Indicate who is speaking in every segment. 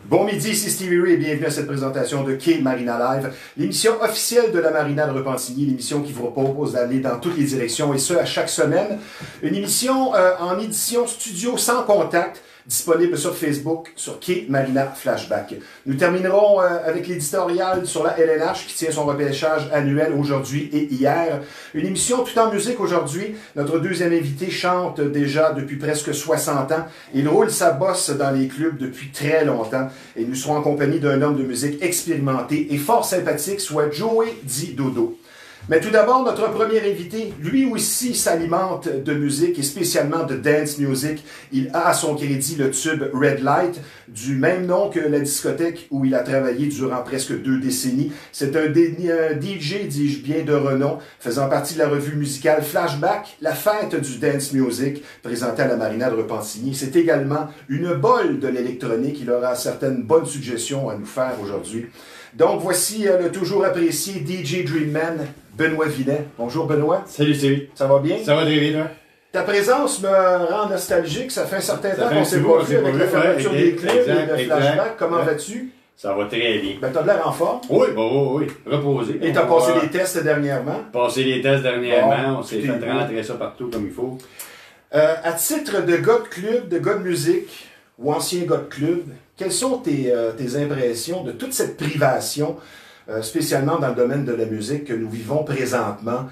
Speaker 1: Bon midi, ici Stevie Ray et bienvenue à cette présentation de Quai Marina Live, l'émission officielle de la Marina de Repentigny, l'émission qui vous propose d'aller dans toutes les directions et ce à chaque semaine. Une émission en édition studio sans contact, disponible sur Facebook, sur Quai Marina Flashback. Nous terminerons avec l'éditorial sur la LNH qui tient son repêchage annuel aujourd'hui et hier. Une émission tout en musique aujourd'hui. Notre deuxième invité chante déjà depuis presque 60 ans. Il roule sa bosse dans les clubs depuis très longtemps. Et nous serons en compagnie d'un homme de musique expérimenté et fort sympathique, soit Joey dit Dodo. Mais tout d'abord, notre premier invité, lui aussi s'alimente de musique et spécialement de dance music. Il a à son crédit le tube Red Light, du même nom que la discothèque où il a travaillé durant presque 2 décennies. C'est un DJ, dis-je bien, de renom, faisant partie de la revue musicale Flashback, la fête du dance music, présentée à la Marina de Repentigny. C'est également une bolle de l'électronique. Il aura certaines bonnes suggestions à nous faire aujourd'hui. Donc voici le toujours apprécié DJ Dreamman, Benoît Vinet. Bonjour Benoît.
Speaker 2: Salut Stevie.
Speaker 1: Ça va bien?
Speaker 2: Ça va très bien, hein?
Speaker 1: Ta présence me rend nostalgique. Ça fait un certain temps qu'on s'est pas vu avec la fermeture des clubs et de Flashback. Comment vas-tu?
Speaker 2: Ça va très bien.
Speaker 1: Ben, t'as de l'air en forme.
Speaker 2: Oui, oui. Reposé.
Speaker 1: Et t'as passé des tests dernièrement?
Speaker 2: Passé les tests dernièrement.
Speaker 1: Bon,
Speaker 2: on s'est fait rentrer ça partout comme il faut.
Speaker 1: À titre de gars de club, de gars de musique ou ancien gars de club, quelles sont tes impressions de toute cette privation, spécialement dans le domaine de la musique que nous vivons présentement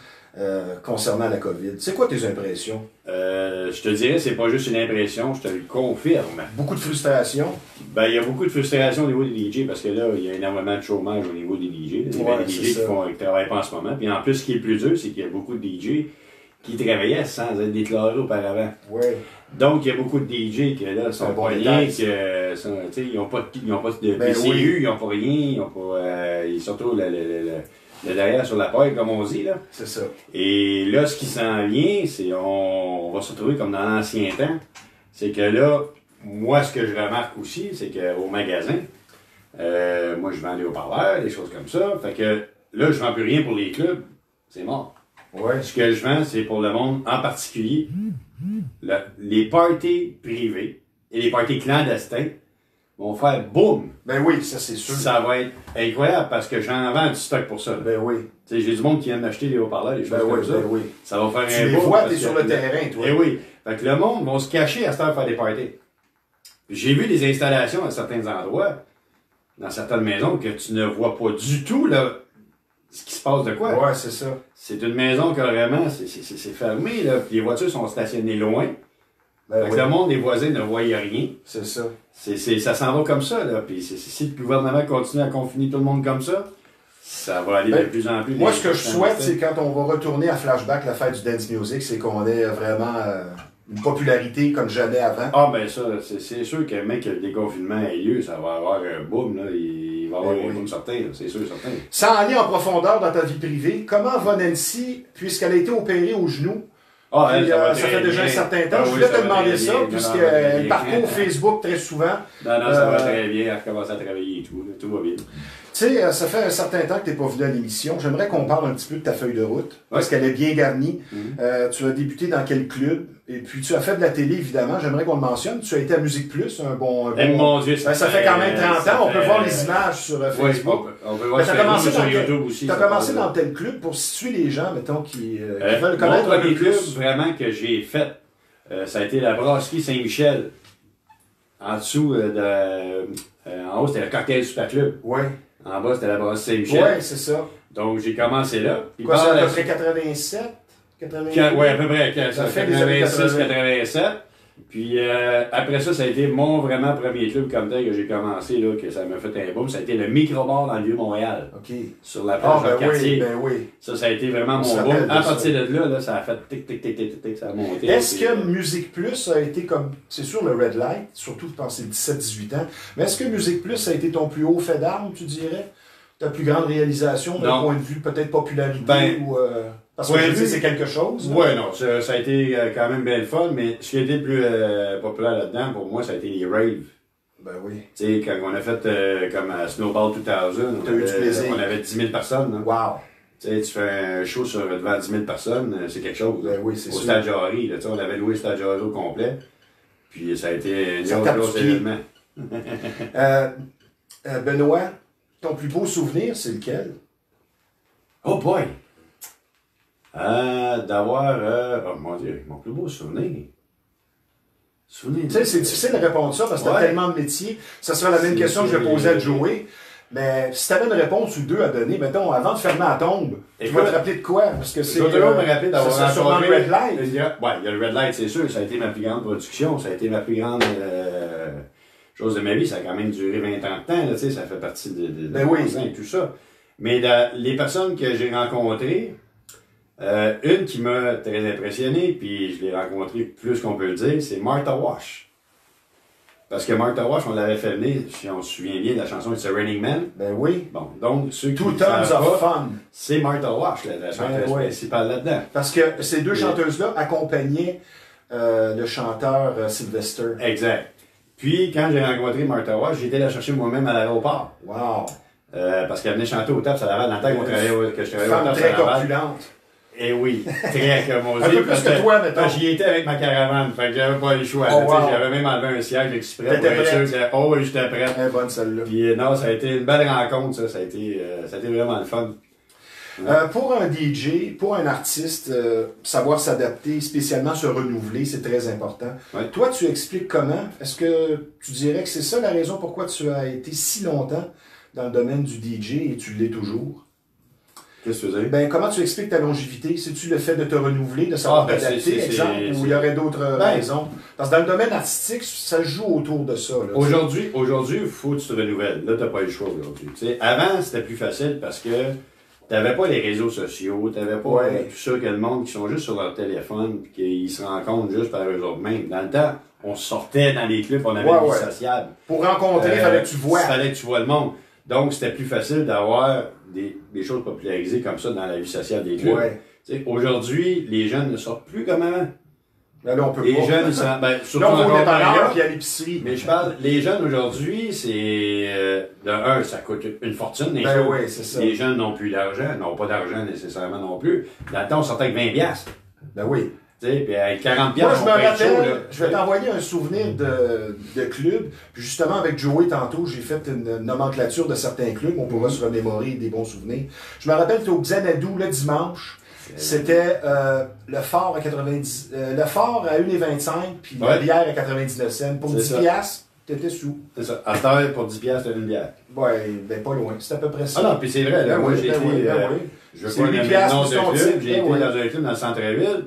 Speaker 1: concernant la COVID? C'est quoi tes impressions?
Speaker 2: Je te dirais, c'est pas juste une impression, je te le confirme.
Speaker 1: Beaucoup de frustration?
Speaker 2: Ben, il y a beaucoup de frustration au niveau des DJ parce que là, il y a énormément de chômage au niveau des DJ. Il y a des DJ qui travaillent pas en ce moment. Puis en plus, ce qui est le plus dur, c'est qu'il y a beaucoup de DJ qui travaillaient sans être déclarés auparavant.
Speaker 1: Ouais.
Speaker 2: Donc, il y a beaucoup de DJ qui là, sont pas rien, ils n'ont pas de PCU, ils n'ont pas rien, ils n'ont pas. Ils sont surtout le derrière sur la paille, comme on dit, là.
Speaker 1: C'est ça.
Speaker 2: Et là, ce qui s'en vient, c'est on va se retrouver comme dans l'ancien temps. C'est que là, moi, ce que je remarque aussi, c'est qu'au magasin, moi, je vends des haut-parleurs, des choses comme ça. Fait que là, je vends plus rien pour les clubs. C'est mort.
Speaker 1: Ouais.
Speaker 2: Ce que je vends, c'est pour le monde en particulier. Les parties privées et les parties clandestins vont faire boum!
Speaker 1: Ben oui, ça c'est sûr.
Speaker 2: Ça va être incroyable parce que j'en vends du stock pour ça.
Speaker 1: Ben oui.
Speaker 2: Tu sais, j'ai du monde qui vient m'acheter des haut-parleurs, des choses comme ça.
Speaker 1: Ben oui.
Speaker 2: Ça va faire
Speaker 1: tu
Speaker 2: un
Speaker 1: les
Speaker 2: boom.
Speaker 1: vois, t'es sur le terrain, toi.
Speaker 2: Eh oui. Fait que le monde va se cacher à cette heure faire des parties. J'ai vu des installations à certains endroits, dans certaines maisons, que tu ne vois pas du tout, là, ce qui se passe de quoi.
Speaker 1: Ouais, c'est ça.
Speaker 2: C'est une maison carrément, c'est fermé, là, puis les voitures sont stationnées loin.
Speaker 1: Ben
Speaker 2: fait que le monde, les voisins ne voyaient rien.
Speaker 1: C'est ça.
Speaker 2: Ça s'en va comme ça, là. Puis si le gouvernement continue à confiner tout le monde comme ça va aller de plus en plus.
Speaker 1: Moi, ce que je souhaite, c'est quand on va retourner à Flashback, la fête du dance music, c'est qu'on ait vraiment une popularité comme jamais avant.
Speaker 2: Ah, ben ça, c'est sûr que mec, le déconfinement ait lieu, ça va avoir un boom, là. Il va y avoir un boom certain, c'est sûr, certain.
Speaker 1: Sans aller en profondeur dans ta vie privée, comment va Nancy, puisqu'elle a été opérée au genou?
Speaker 2: Ah,
Speaker 1: puis, ça fait déjà un certain temps. Je voulais te demander ça, puisqu'elle parcourt Facebook très souvent.
Speaker 2: Non, ça va très bien. Elle recommence à travailler et tout. Tout va bien.
Speaker 1: Tu sais, ça fait un certain temps que tu n'es pas venu à l'émission. J'aimerais qu'on parle un petit peu de ta feuille de route, parce qu'elle est bien garnie. Tu as débuté dans quel club? Et puis, tu as fait de la télé, évidemment. J'aimerais qu'on le mentionne. Tu as été à Musique Plus, un bon...
Speaker 2: Mon Dieu,
Speaker 1: ça fait quand même 30 ans. On peut voir les images sur Facebook.
Speaker 2: On peut voir sur YouTube aussi.
Speaker 1: Tu as commencé dans tel club pour situer les gens, mettons, qui veulent connaître
Speaker 2: un peu plus. Mon club, vraiment, que j'ai fait, ça a été la brasserie Saint-Michel. En dessous, en haut, c'était le Cocktail Super Club.
Speaker 1: Oui.
Speaker 2: En bas, c'était la brasserie Saint-Michel.
Speaker 1: Oui, c'est ça.
Speaker 2: Donc, j'ai commencé là.
Speaker 1: Quoi, c'est à peu près 87? 88?
Speaker 2: Oui, à peu près.
Speaker 1: 86,
Speaker 2: 87. Puis après ça, ça a été mon vraiment premier club comme tel que j'ai commencé, là, que ça m'a fait un boom. Ça a été le Microbar dans le Vieux-Montréal.
Speaker 1: OK.
Speaker 2: Sur la plage de quartier.
Speaker 1: Ben oui.
Speaker 2: Ça a été vraiment mon boom. À partir de là, ça a fait tic, ça a monté.
Speaker 1: Est-ce que Musique Plus a été comme, c'est sûr, le Red Light, surtout quand c'est 17-18 ans, mais est-ce que Musique Plus a été ton plus haut fait d'armes, tu dirais? Ta plus grande réalisation d'un point de vue peut-être popularité ou... Parce que c'est quelque chose.
Speaker 2: Oui, non, ça a été quand même bien le fun, mais ce qui a été le plus populaire là-dedans, pour moi, ça a été les raves.
Speaker 1: Ben oui.
Speaker 2: Tu sais, quand on a fait comme à Snowball 2000, on avait 10 000 personnes. Hein.
Speaker 1: Wow.
Speaker 2: Tu sais, tu fais un show devant 10 000 personnes, c'est quelque chose.
Speaker 1: Ben oui, c'est sûr.
Speaker 2: Au Stade Jarry, on avait loué le Stade Jarry au complet. Puis ça a été
Speaker 1: un gros événement. Benoît, ton plus beau souvenir, c'est lequel?
Speaker 2: Oh boy! D'avoir... oh mon Dieu, mon plus beau souvenir.
Speaker 1: Tu sais, c'est difficile de répondre ça parce que tu as tellement de métiers. Ça sera la même question que je vais poser à Joey. Mais si tu avais une réponse ou deux à donner, mettons, avant de fermer la tombe, tu vas te rappeler de quoi? Parce que c'est.
Speaker 2: Je vais toujours me rappeler d'avoir
Speaker 1: rencontré le Red Light.
Speaker 2: Il y a le Red Light, c'est sûr. Ça a été ma plus grande production. Ça a été ma plus grande chose de ma vie. Ça a quand même duré 20 ans de temps. Là, ça fait partie de et tout ça. Mais les personnes que j'ai rencontrées, une qui m'a très impressionné, puis je l'ai rencontrée plus qu'on peut le dire, c'est Martha Wash. Parce que Martha Wash, on l'avait fait venir, si on se souvient bien de la chanson It's a Raining Man.
Speaker 1: Ben oui.
Speaker 2: Bon, donc, ceux qui
Speaker 1: Two Tons of Fun.
Speaker 2: C'est Martha Wash, la chanteuse principale là-dedans.
Speaker 1: Parce que ces deux chanteuses-là accompagnaient le chanteur Sylvester.
Speaker 2: Exact. Puis, quand j'ai rencontré Martha Wash, j'ai été la chercher moi-même à l'aéroport.
Speaker 1: Wow.
Speaker 2: Parce qu'elle venait chanter au TAPS à Laval, dans le temps que je travaillais au
Speaker 1: TAPS
Speaker 2: à Laval.
Speaker 1: Très corpulente.
Speaker 2: Eh oui, très accommodé.
Speaker 1: Un peu plus que toi, mettons.
Speaker 2: J'y étais avec ma caravane, fait que j'avais pas le choix.
Speaker 1: Oh, wow.
Speaker 2: J'avais même enlevé un siège exprès pour être sûr que oui, j'étais prêt.
Speaker 1: Elle est bonne celle-là.
Speaker 2: Puis non, ça a été une belle rencontre, ça a été vraiment le fun.
Speaker 1: Pour un DJ, pour un artiste, savoir s'adapter, spécialement se renouveler, c'est très important.
Speaker 2: Ouais.
Speaker 1: Toi, tu expliques comment? Est-ce que tu dirais que c'est ça la raison pourquoi tu as été si longtemps dans le domaine du DJ et tu l'es toujours?
Speaker 2: Qu'est-ce que tu veux dire?
Speaker 1: Ben, comment tu expliques ta longévité? C'est-tu le fait de te renouveler, de savoir t'adapter, exemple, ou il y aurait d'autres raisons? Parce que dans le domaine artistique, ça joue autour de ça.
Speaker 2: Aujourd'hui, il faut que tu te renouvelles. Là, tu n'as pas eu le choix aujourd'hui. Avant, c'était plus facile parce que tu n'avais pas les réseaux sociaux, tu n'avais pas tout ça que le monde qui sont juste sur leur téléphone et qu'ils se rencontrent juste par eux-mêmes. Dans le temps, on sortait dans les clubs, on avait une vie sociale.
Speaker 1: Pour rencontrer, il fallait que tu vois.
Speaker 2: Il fallait que tu vois le monde. Donc, c'était plus facile d'avoir des choses popularisées comme ça dans la vie sociale des clubs. Ouais. Aujourd'hui, les jeunes ne sortent plus comme avant.
Speaker 1: Ben là, on peut
Speaker 2: les
Speaker 1: pas.
Speaker 2: jeunes, surtout
Speaker 1: là, on
Speaker 2: encore
Speaker 1: va à puis à l'épicerie.
Speaker 2: Mais je parle, les jeunes aujourd'hui, c'est de un, ça coûte une fortune.
Speaker 1: Oui, c'est ça.
Speaker 2: Les jeunes n'ont plus d'argent, n'ont pas d'argent nécessairement non plus. Dans le temps, on sortait avec 20$.
Speaker 1: Ben oui.
Speaker 2: Puis avec 40$,
Speaker 1: moi, je me rappelle, je vais t'envoyer un souvenir de club. Puis justement, avec Joey, tantôt, j'ai fait une nomenclature de certains clubs. On pourra se remémorer des bons souvenirs. Je me rappelle, tu au Xanadu le dimanche. C'était le fort à 90, le fort à 1,25 puis la bière à 99 cents. Pour 10 piastres, t'étais sous.
Speaker 2: C'est ça. À terre, pour 10 piastres, t'as une bière.
Speaker 1: Ouais, ben pas loin. C'est à peu près ça.
Speaker 2: Ah non, puis c'est vrai. Là, moi, j'ai été... Je veux pas nommer le nom de club. J'ai été dans un club dans le centre-ville.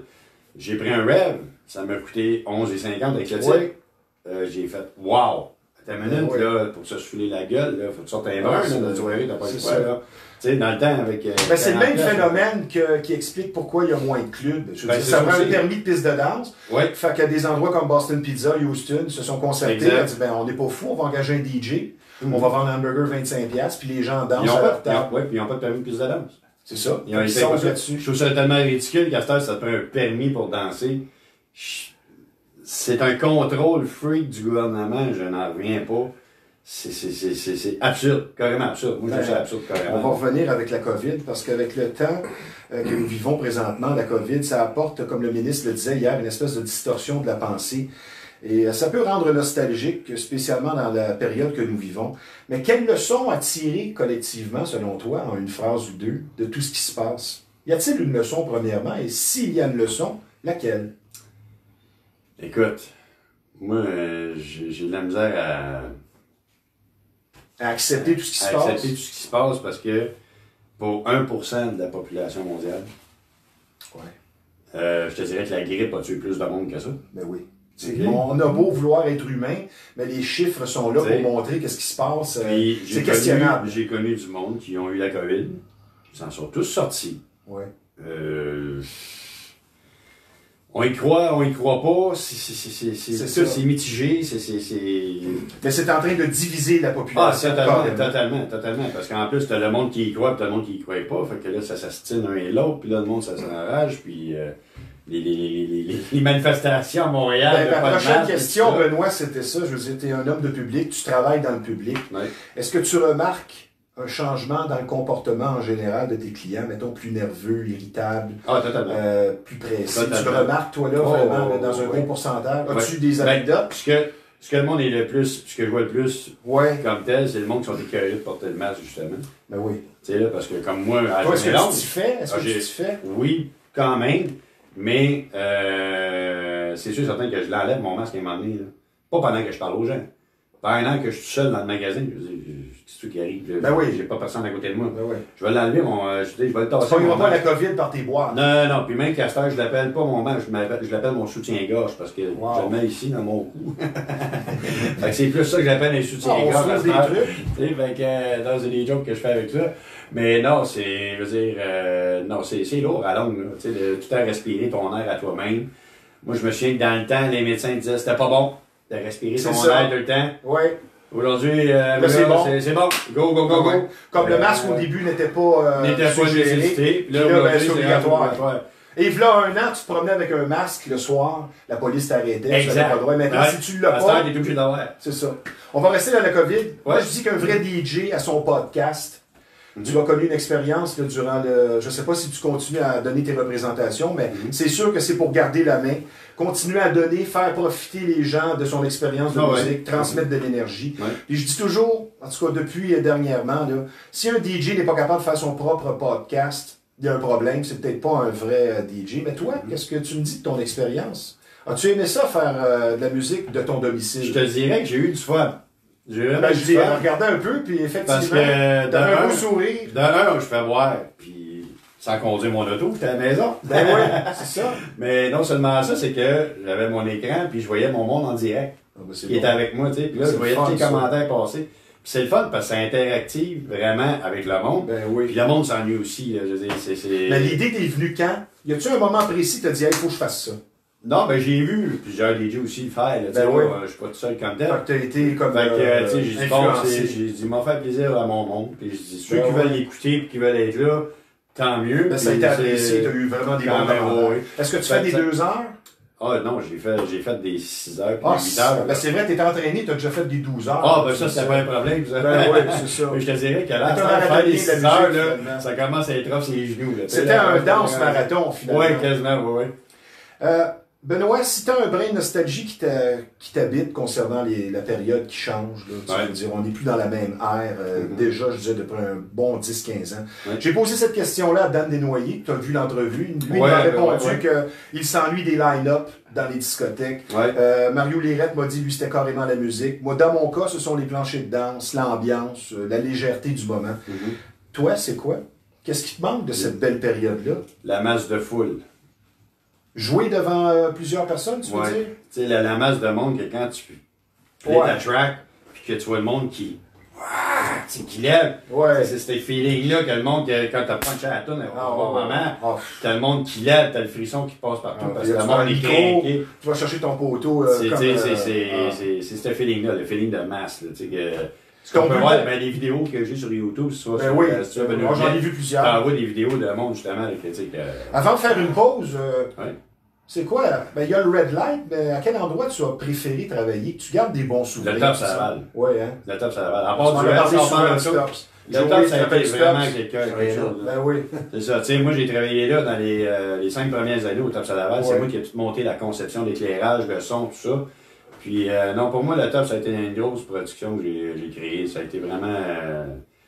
Speaker 2: J'ai pris un Rev, ça m'a coûté 11,50 avec le titre. J'ai fait « Wow! » T'as une minute, là, pour se souffler la gueule, là, faut que tu sortes un brun, dans la soirée, t'as pas le choix, là. Tu sais, dans le temps, avec...
Speaker 1: c'est le même phénomène qui explique pourquoi il y a moins de clubs. Je veux dire, ça prend un permis de piste de danse. Fait qu'à des endroits comme Boston Pizza, Houston, se sont concertés. Ils ont dit, ben, on n'est pas fou, on va engager un DJ, on va vendre un hamburger 25$, puis les gens dansent à leur table.
Speaker 2: Oui, puis ils n'ont pas de permis de piste de danse.
Speaker 1: C'est ça.
Speaker 2: Ils sont là-dessus. Je trouve ça tellement ridicule qu'à cette heure, ça te prend un permis pour danser. C'est un contrôle freak du gouvernement, je n'en reviens pas. C'est absurde, carrément absurde. Moi, je trouve ça absurde, carrément.
Speaker 1: On va revenir avec la COVID, parce qu'avec le temps que nous vivons présentement, la COVID, ça apporte, comme le ministre le disait hier, une espèce de distorsion de la pensée. Et ça peut rendre nostalgique, spécialement dans la période que nous vivons. Mais quelle leçon à tirer collectivement, selon toi, en une phrase ou deux, de tout ce qui se passe? Y a-t-il une leçon, premièrement? Et s'il y a une leçon, laquelle?
Speaker 2: Écoute, moi, j'ai de la misère
Speaker 1: à accepter tout ce qui se passe?
Speaker 2: Accepter tout ce qui se passe parce que pour 1% de la population mondiale, je te dirais que la grippe a tué plus de monde que ça.
Speaker 1: Ben oui. Okay. On a beau vouloir être humain, mais les chiffres sont là pour montrer qu'est-ce qui se passe. C'est questionnable.
Speaker 2: J'ai connu du monde qui ont eu la COVID. Ils s'en sont tous sortis.
Speaker 1: Ouais.
Speaker 2: On y croit pas. C'est mitigé.
Speaker 1: Mais c'est en train de diviser la population.
Speaker 2: Totalement. Parce qu'en plus, t'as le monde qui y croit, puis t'as le monde qui y croit pas. Fait que là, ça s'astine un et l'autre, puis là, le monde, ça s'enrage, puis... Les manifestations à Montréal.
Speaker 1: Ma prochaine question, Benoît, c'était ça. Je veux dire, tu es un homme de public, tu travailles dans le public. Est-ce que tu remarques un changement dans le comportement en général de tes clients, mettons plus nerveux, irritable, plus précis? Tu le remarques, toi, là, vraiment, dans un bon pourcentage? As-tu des anecdotes?
Speaker 2: Parce que Ce que le monde est le plus, ce que je vois le plus
Speaker 1: Ouais.
Speaker 2: comme tel, c'est le monde qui sont écœurés de porter le masque, justement.
Speaker 1: Ben oui.
Speaker 2: Tu sais, là, parce que comme moi, à
Speaker 1: Toi, est-ce que
Speaker 2: Journée
Speaker 1: tu t'y fais? Est-ce que tu t'y fais?
Speaker 2: Oui, quand même, mais c'est sûr certain que je l'enlève mon masque à un moment donné, là. Pas pendant que je parle aux gens. Pendant que je suis seul dans le magasin, je veux dire, c'est tout qui arrive.
Speaker 1: Ben oui.
Speaker 2: J'ai pas personne à côté de moi.
Speaker 1: Ben oui.
Speaker 2: Je vais l'enlever, je vais le tasser.
Speaker 1: Tu ne
Speaker 2: mon
Speaker 1: pas la
Speaker 2: masque.
Speaker 1: COVID par tes boîtes.
Speaker 2: Non, puis même qu'à cette heure, je l'appelle pas mon masque, je l'appelle mon soutien-gorge parce que
Speaker 1: Wow.
Speaker 2: je le mets ici dans mon cou. Fait que c'est plus ça que j'appelle un
Speaker 1: On
Speaker 2: soutien-gorge.
Speaker 1: se trouve des trucs.
Speaker 2: Tu sais, fait que dans des jokes que je fais avec ça. Mais non, je veux dire, non, c'est lourd à longue, là. Tu sais, de tout à respirer ton air à toi-même. Moi, je me souviens que dans le temps, les médecins disaient que c'était pas bon de respirer ton air tout le temps.
Speaker 1: Oui.
Speaker 2: Aujourd'hui,
Speaker 1: c'est bon.
Speaker 2: C'est bon. Go, go, go, go.
Speaker 1: Comme le masque au début n'était pas suggéré.
Speaker 2: nécessité.
Speaker 1: Puis là, ben,
Speaker 2: aujourd'hui,
Speaker 1: c'est obligatoire. Et là, un an, tu te promenais avec un masque le soir, la police t'arrêtait, tu n'avais pas le droit. Maintenant, si tu l'as pas,
Speaker 2: t'es obligé d'avoir.
Speaker 1: c'est ça. On va rester dans la COVID. Moi,
Speaker 2: Ouais.
Speaker 1: je dis qu'un vrai DJ à son podcast, tu as connu une expérience là, durant le... Je sais pas si tu continues à donner tes représentations, mais c'est sûr que c'est pour garder la main, continuer à donner, faire profiter les gens de son expérience de musique, transmettre de l'énergie.
Speaker 2: Ouais.
Speaker 1: Puis je dis toujours, en tout cas depuis dernièrement, là, si un DJ n'est pas capable de faire son propre podcast, il y a un problème, c'est peut-être pas un vrai DJ. Mais toi, qu'est-ce que tu me dis de ton expérience? As-tu aimé ça, faire de la musique de ton domicile?
Speaker 2: Je te dirais que j'ai eu du fun. J'ai eu
Speaker 1: Ben,
Speaker 2: du
Speaker 1: je dis,
Speaker 2: fun.
Speaker 1: regardez un peu, puis effectivement,
Speaker 2: Parce que
Speaker 1: t'avais un beau
Speaker 2: d'un,
Speaker 1: sourire.
Speaker 2: je fais boire, puis sans conduire mon auto, j'étais à la maison.
Speaker 1: Ben oui, c'est ça.
Speaker 2: Mais non seulement ça, c'est que j'avais mon écran, puis je voyais mon monde en direct.
Speaker 1: Ah, ben, c'est
Speaker 2: Qui
Speaker 1: bon.
Speaker 2: était avec moi, tu sais. Puis là,
Speaker 1: C'est
Speaker 2: je voyais
Speaker 1: le fun,
Speaker 2: tous les
Speaker 1: ça.
Speaker 2: commentaires passer. Puis c'est le fun parce que c'est interactif vraiment avec le monde.
Speaker 1: Ben oui.
Speaker 2: Puis le monde s'ennuie aussi. Là, je veux dire, c'est...
Speaker 1: Mais l'idée t'es venue quand? Y a-tu un moment précis t'as dit, il faut que je fasse ça?
Speaker 2: Non, ben j'ai vu plusieurs DJ aussi le faire. Là, tu sais,
Speaker 1: Ben oui.
Speaker 2: là, je suis pas tout seul comme tel.
Speaker 1: Fait que t'as été comme
Speaker 2: Fait que, tu sais, j'ai dit, bon,
Speaker 1: influencé.
Speaker 2: j'ai dit, m'en faire plaisir à mon monde. Puis j'ai dit, ceux
Speaker 1: Ben
Speaker 2: qui
Speaker 1: ouais.
Speaker 2: veulent l'écouter et qui veulent être là, tant mieux.
Speaker 1: Ben, ça a
Speaker 2: Puis
Speaker 1: été
Speaker 2: c'est-
Speaker 1: apprécié, t'as eu vraiment des
Speaker 2: quand
Speaker 1: bons
Speaker 2: même,
Speaker 1: commentaires.
Speaker 2: oui.
Speaker 1: Est-ce que tu
Speaker 2: Fait
Speaker 1: fais
Speaker 2: que
Speaker 1: des
Speaker 2: ça-
Speaker 1: 2 heures?
Speaker 2: Ah non, j'ai fait des 6 heures puis
Speaker 1: Ah,
Speaker 2: des 8 heures.
Speaker 1: ben c'est vrai, t'es entraîné, t'as déjà fait des 12 heures.
Speaker 2: Ah, ben ça, c'était pas un problème, ça.
Speaker 1: Ben oui, c'est ça.
Speaker 2: Mais je te dirais que là,
Speaker 1: Mais t'as
Speaker 2: faire
Speaker 1: marathonné
Speaker 2: des
Speaker 1: la
Speaker 2: 6
Speaker 1: musique,
Speaker 2: heures, là,
Speaker 1: finalement.
Speaker 2: ça commence à être off sur les genoux. Là.
Speaker 1: C'était un danse-marathon, finalement.
Speaker 2: Oui, quasiment, oui.
Speaker 1: Benoît, si tu as un brin de nostalgie qui t'habite concernant la période qui change, là, tu
Speaker 2: Ouais.
Speaker 1: veux dire, on n'est plus dans la même ère, déjà, je disais, depuis un bon 10-15 ans.
Speaker 2: Ouais.
Speaker 1: J'ai posé cette question-là à Dan Desnoyers, tu as vu l'entrevue. Lui, il
Speaker 2: Ouais,
Speaker 1: m'a
Speaker 2: ben
Speaker 1: répondu
Speaker 2: ouais.
Speaker 1: qu'il s'ennuie des line-up dans les discothèques.
Speaker 2: Ouais.
Speaker 1: Mario Lérette m'a dit, lui, c'était carrément la musique. Moi, dans mon cas, ce sont les planchers de danse, l'ambiance, la légèreté du moment.
Speaker 2: Mhm.
Speaker 1: Toi, c'est quoi? Qu'est-ce qui te manque de cette belle période-là?
Speaker 2: La masse de foule.
Speaker 1: Jouer devant plusieurs personnes, tu veux
Speaker 2: Ouais.
Speaker 1: dire?
Speaker 2: Tu sais, la masse de monde que quand tu play
Speaker 1: Ouais.
Speaker 2: ta track, puis que tu vois le monde qui. Ouah, tu sais, qui lève.
Speaker 1: Ouais.
Speaker 2: C'est ce feeling-là que le monde, quand t'as punché à la toune,
Speaker 1: Ah,
Speaker 2: au bon
Speaker 1: ouais.
Speaker 2: moment,
Speaker 1: Ah,
Speaker 2: t'as le monde qui lève, t'as le frisson qui passe partout,
Speaker 1: Ah,
Speaker 2: parce
Speaker 1: puis
Speaker 2: que
Speaker 1: là,
Speaker 2: le
Speaker 1: tu
Speaker 2: monde
Speaker 1: vois
Speaker 2: est
Speaker 1: un micro,
Speaker 2: craqué.
Speaker 1: tu vas chercher ton poteau
Speaker 2: C'est
Speaker 1: comme...
Speaker 2: c'est ce feeling-là, le feeling de masse. Là, tu sais, que, ce
Speaker 1: qu'on
Speaker 2: qu'on peut
Speaker 1: peut
Speaker 2: voir,
Speaker 1: voir.
Speaker 2: ben, les vidéos que j'ai sur YouTube, soit
Speaker 1: Ben
Speaker 2: sur,
Speaker 1: oui,
Speaker 2: si tu veux,
Speaker 1: moi j'en ai vu
Speaker 2: tu
Speaker 1: plusieurs.
Speaker 2: envoies des vidéos de monde, justement, là, que, tu sais, que,
Speaker 1: Avant de faire une pause,
Speaker 2: ouais.
Speaker 1: c'est quoi? Ben, il y a le red light, mais à quel endroit tu as préféré travailler? Tu gardes des bons souvenirs.
Speaker 2: Le top,
Speaker 1: c'est
Speaker 2: ça Laval.
Speaker 1: Oui, hein?
Speaker 2: Le top, ça va. À
Speaker 1: On
Speaker 2: part
Speaker 1: en
Speaker 2: du
Speaker 1: a
Speaker 2: reste,
Speaker 1: parlé
Speaker 2: on
Speaker 1: souvent
Speaker 2: parle
Speaker 1: de
Speaker 2: de ça.
Speaker 1: Stops.
Speaker 2: Le top, ça a été
Speaker 1: Stops.
Speaker 2: vraiment quelque chose. là.
Speaker 1: Ben oui.
Speaker 2: C'est ça. Tu sais, moi, j'ai travaillé là dans les 5 premières années au Top Laval. C'est
Speaker 1: Ouais.
Speaker 2: moi qui ai tout monté la conception, l'éclairage, le son, tout ça. Puis, non, pour moi, le Top, ça a été une grosse production que j'ai créée. Ça a été vraiment...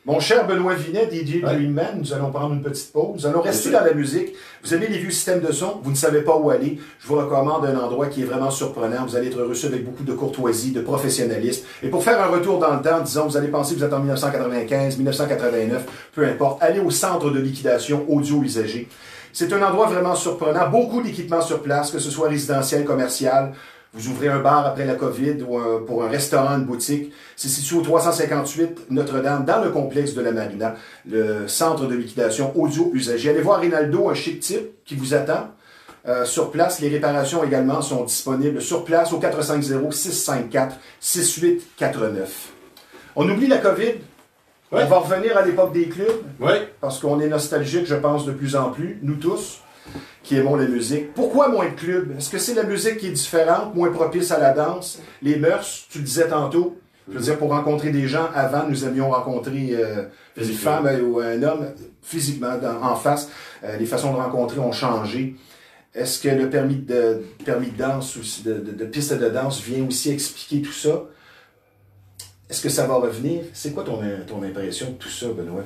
Speaker 1: Mon cher Benoît Vinet, DJ
Speaker 2: Ouais.
Speaker 1: Greenman, nous allons prendre une petite pause. Nous allons rester
Speaker 2: Bien sûr.
Speaker 1: dans la musique. Vous aimez les vieux systèmes de son, vous ne savez pas où aller. Je vous recommande un endroit qui est vraiment surprenant. Vous allez être reçu avec beaucoup de courtoisie, de professionnalisme. Et pour faire un retour dans le temps, disons, vous allez penser que vous êtes en 1995, 1989, peu importe. Allez au centre de liquidation audio usagé. C'est un endroit vraiment surprenant. Beaucoup d'équipements sur place, que ce soit résidentiel, commercial. Vous ouvrez un bar après la COVID ou pour un restaurant, une boutique. C'est situé au 358 Notre-Dame, dans le complexe de la Marina, le centre de liquidation audio usagé. Allez voir Rinaldo, un chic type qui vous attend. Sur place, les réparations également sont disponibles sur place au 450-654-6849. On oublie la COVID.
Speaker 2: Ouais.
Speaker 1: On va revenir à l'époque des clubs
Speaker 2: Oui.
Speaker 1: parce qu'on est nostalgique, je pense, de plus en plus, nous tous, qui aimons la musique. Pourquoi moins de clubs? Est-ce que c'est la musique qui est différente, moins propice à la danse? Les mœurs, tu le disais tantôt, je veux dire, pour rencontrer des gens, avant, nous aimions rencontrer une femme ou un homme physiquement, en face. Les façons de rencontrer ont changé. Est-ce que le permis de danse, aussi, de piste de danse vient aussi expliquer tout ça? Est-ce que ça va revenir? C'est quoi ton impression de tout ça, Benoît?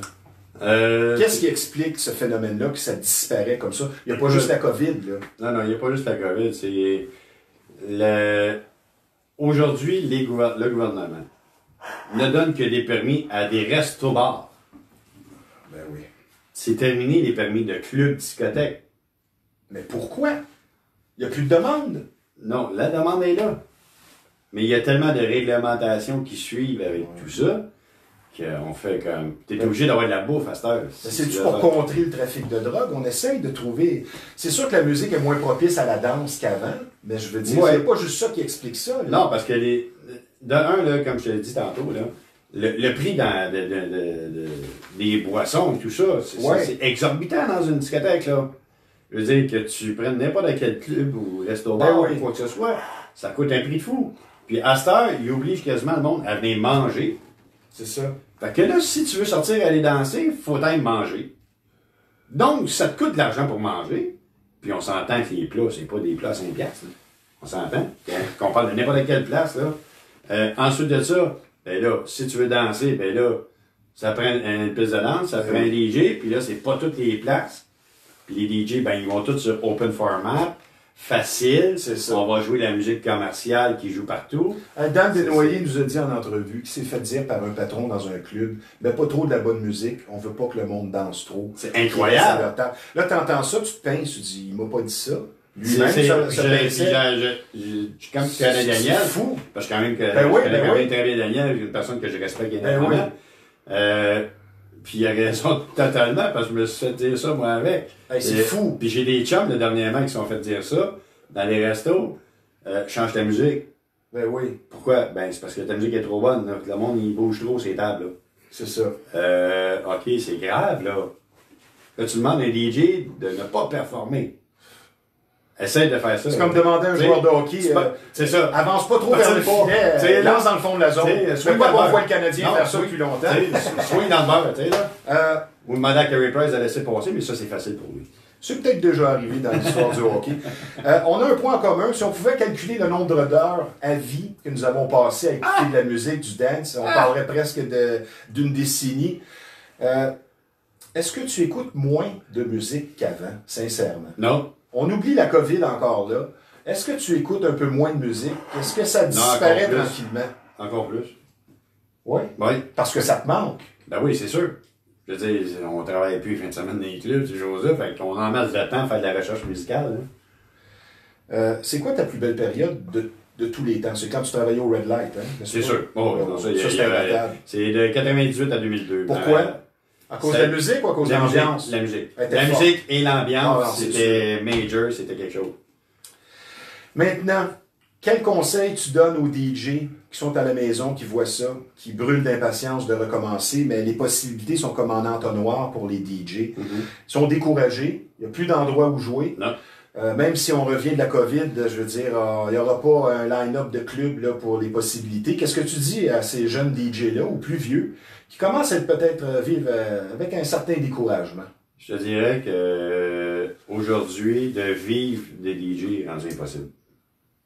Speaker 1: Qu'est-ce qui explique ce phénomène-là, que ça disparaît comme ça? Il n'y a pas juste la COVID, là.
Speaker 2: Non, il n'y a pas juste la COVID. C'est aujourd'hui, le gouvernement ne donne que des permis à des restos-bars.
Speaker 1: Ben oui.
Speaker 2: C'est terminé les permis de clubs, discothèques.
Speaker 1: Mais pourquoi? Il n'y a plus de demande.
Speaker 2: Non, la demande est là. Mais il y a tellement de réglementations qui suivent avec tout ça qu'on fait comme... T'es obligé d'avoir de la bouffe à cette heure.
Speaker 1: C'est-tu pour contrer le trafic de drogue? On essaye de trouver... C'est sûr que la musique est moins propice à la danse qu'avant, mais je veux dire, c'est pas juste ça qui explique ça. Là.
Speaker 2: Non, parce que là, comme je te l'ai dit tantôt, là, le prix des boissons et tout ça, c'est exorbitant dans une discothèque, là. Je veux dire que tu prennes n'importe quel club ou restaurant ou quoi que ce soit, ça coûte un prix de fou. Puis à cette heure, ils obligent quasiment le monde à venir manger.
Speaker 1: C'est ça.
Speaker 2: Fait que là, si tu veux sortir et aller danser, il faut aller manger. Donc, ça te coûte de l'argent pour manger. Puis on s'entend que les plats, c'est pas des plats à 5$. Là. On s'entend. Qu'on parle de n'importe quelle place, là. Ensuite de ça, ben là, si tu veux danser, ben là, ça prend une piste de danse, ça prend un DJ, puis là, c'est pas toutes les places. Puis les DJ, ben, ils vont tous sur open format, facile.
Speaker 1: C'est ça.
Speaker 2: On va jouer la musique commerciale qui joue partout.
Speaker 1: Dan Desnoyers nous a dit en entrevue qu'il s'est fait dire par un patron dans un club, mais pas trop de la bonne musique, on veut pas que le monde danse trop.
Speaker 2: C'est incroyable.
Speaker 1: Là, t'entends ça, tu te pinces, tu te dis, il m'a pas dit ça.
Speaker 2: Lui-même, comme tu connais Daniel,
Speaker 1: c'est fou.
Speaker 2: Parce que quand même que
Speaker 1: je connais
Speaker 2: quand même très bien Daniel, une personne que je respecte énormément. Puis il a raison totalement, parce que je me suis fait dire ça, moi, avec.
Speaker 1: C'est fou.
Speaker 2: Puis j'ai des chums, dernièrement, qui se sont fait dire ça, dans les restos, change ta musique.
Speaker 1: Ben oui.
Speaker 2: Pourquoi? Ben, c'est parce que ta musique est trop bonne, là. Le monde, il bouge trop, ces tables, là.
Speaker 1: C'est ça.
Speaker 2: OK, c'est grave, là. Là, tu demandes à un DJ de ne pas performer. Essaye de faire ça.
Speaker 1: C'est comme demander à un joueur de hockey,
Speaker 2: c'est ça.
Speaker 1: Avance pas trop vers le filet, lance dans le fond de la zone. C'est pas qu'on voit le Canadien faire ça depuis longtemps.
Speaker 2: Swing dans le beurre, tu sais, là. Ou demander à Carey Price de laisser passer, mais ça, c'est facile pour lui.
Speaker 1: C'est peut-être déjà arrivé dans l'histoire du hockey. On a un point en commun. Si on pouvait calculer le nombre d'heures à vie que nous avons passé à écouter de la musique, du dance, on parlerait presque d'une décennie. Est-ce que tu écoutes moins de musique qu'avant, sincèrement?
Speaker 2: Non.
Speaker 1: On oublie la COVID encore là. Est-ce que tu écoutes un peu moins de musique? Est-ce que ça disparaît tranquillement?
Speaker 2: Encore plus.
Speaker 1: Oui?
Speaker 2: Oui.
Speaker 1: Parce que ça te manque.
Speaker 2: Ben oui, c'est sûr. Je veux dire, on travaille plus fin de semaine dans les clubs, ces choses-là, fait qu'on en masse de temps à faire de la recherche musicale.
Speaker 1: C'est quoi ta plus belle période de tous les temps? C'est quand tu travaillais au Red Light, hein?
Speaker 2: C'est sûr. Ça, c'est de 98 à 2002.
Speaker 1: Pourquoi? À cause de la musique ou à cause de l'ambiance?
Speaker 2: La musique. La musique et l'ambiance, c'était major, c'était quelque chose.
Speaker 1: Maintenant, quel conseil tu donnes aux DJ qui sont à la maison, qui voient ça, qui brûlent d'impatience de recommencer, mais les possibilités sont comme en entonnoir pour les DJ. Ils sont découragés, il n'y a plus d'endroits où jouer.
Speaker 2: Non.
Speaker 1: Même si on revient de la COVID, je veux dire, il n'y aura pas un line-up de clubs là, pour les possibilités. Qu'est-ce que tu dis à ces jeunes DJ-là, ou plus vieux, qui commencent à peut-être vivre avec un certain découragement?
Speaker 2: Je te dirais que aujourd'hui, de vivre des DJ est rendu impossible.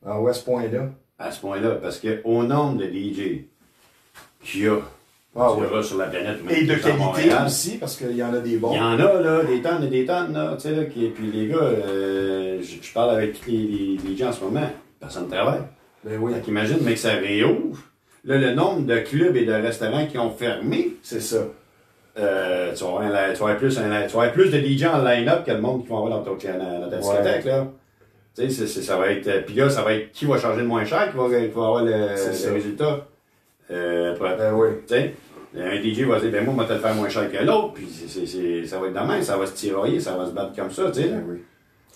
Speaker 1: Ah ouais, à ce point-là?
Speaker 2: À ce point-là, parce qu'au nombre de DJ qu'il y a sur la planète,
Speaker 1: et de qualité aussi, parce qu'il y en a des bons.
Speaker 2: Il y en a, là, des tonnes, là, tu sais, là, puis les gars, je parle avec tous les gens en ce moment, personne ne travaille.
Speaker 1: Ben oui.
Speaker 2: Fait qu'imagine, mais que ça réouvre. Là, le nombre de clubs et de restaurants qui ont fermé.
Speaker 1: C'est ça.
Speaker 2: Tu vas avoir plus de DJ en line-up que le monde qui va avoir dans ta discothèque, là. Tu sais, ça va être. Puis là, ça va être qui va charger le moins cher qui va avoir le résultat.
Speaker 1: Oui.
Speaker 2: Tu sais, un DJ va dire, ben moi, je vais te le faire moins cher que l'autre, puis ça va être de même, ça va se tirailler, ça va se battre comme ça, tu sais.
Speaker 1: Oui.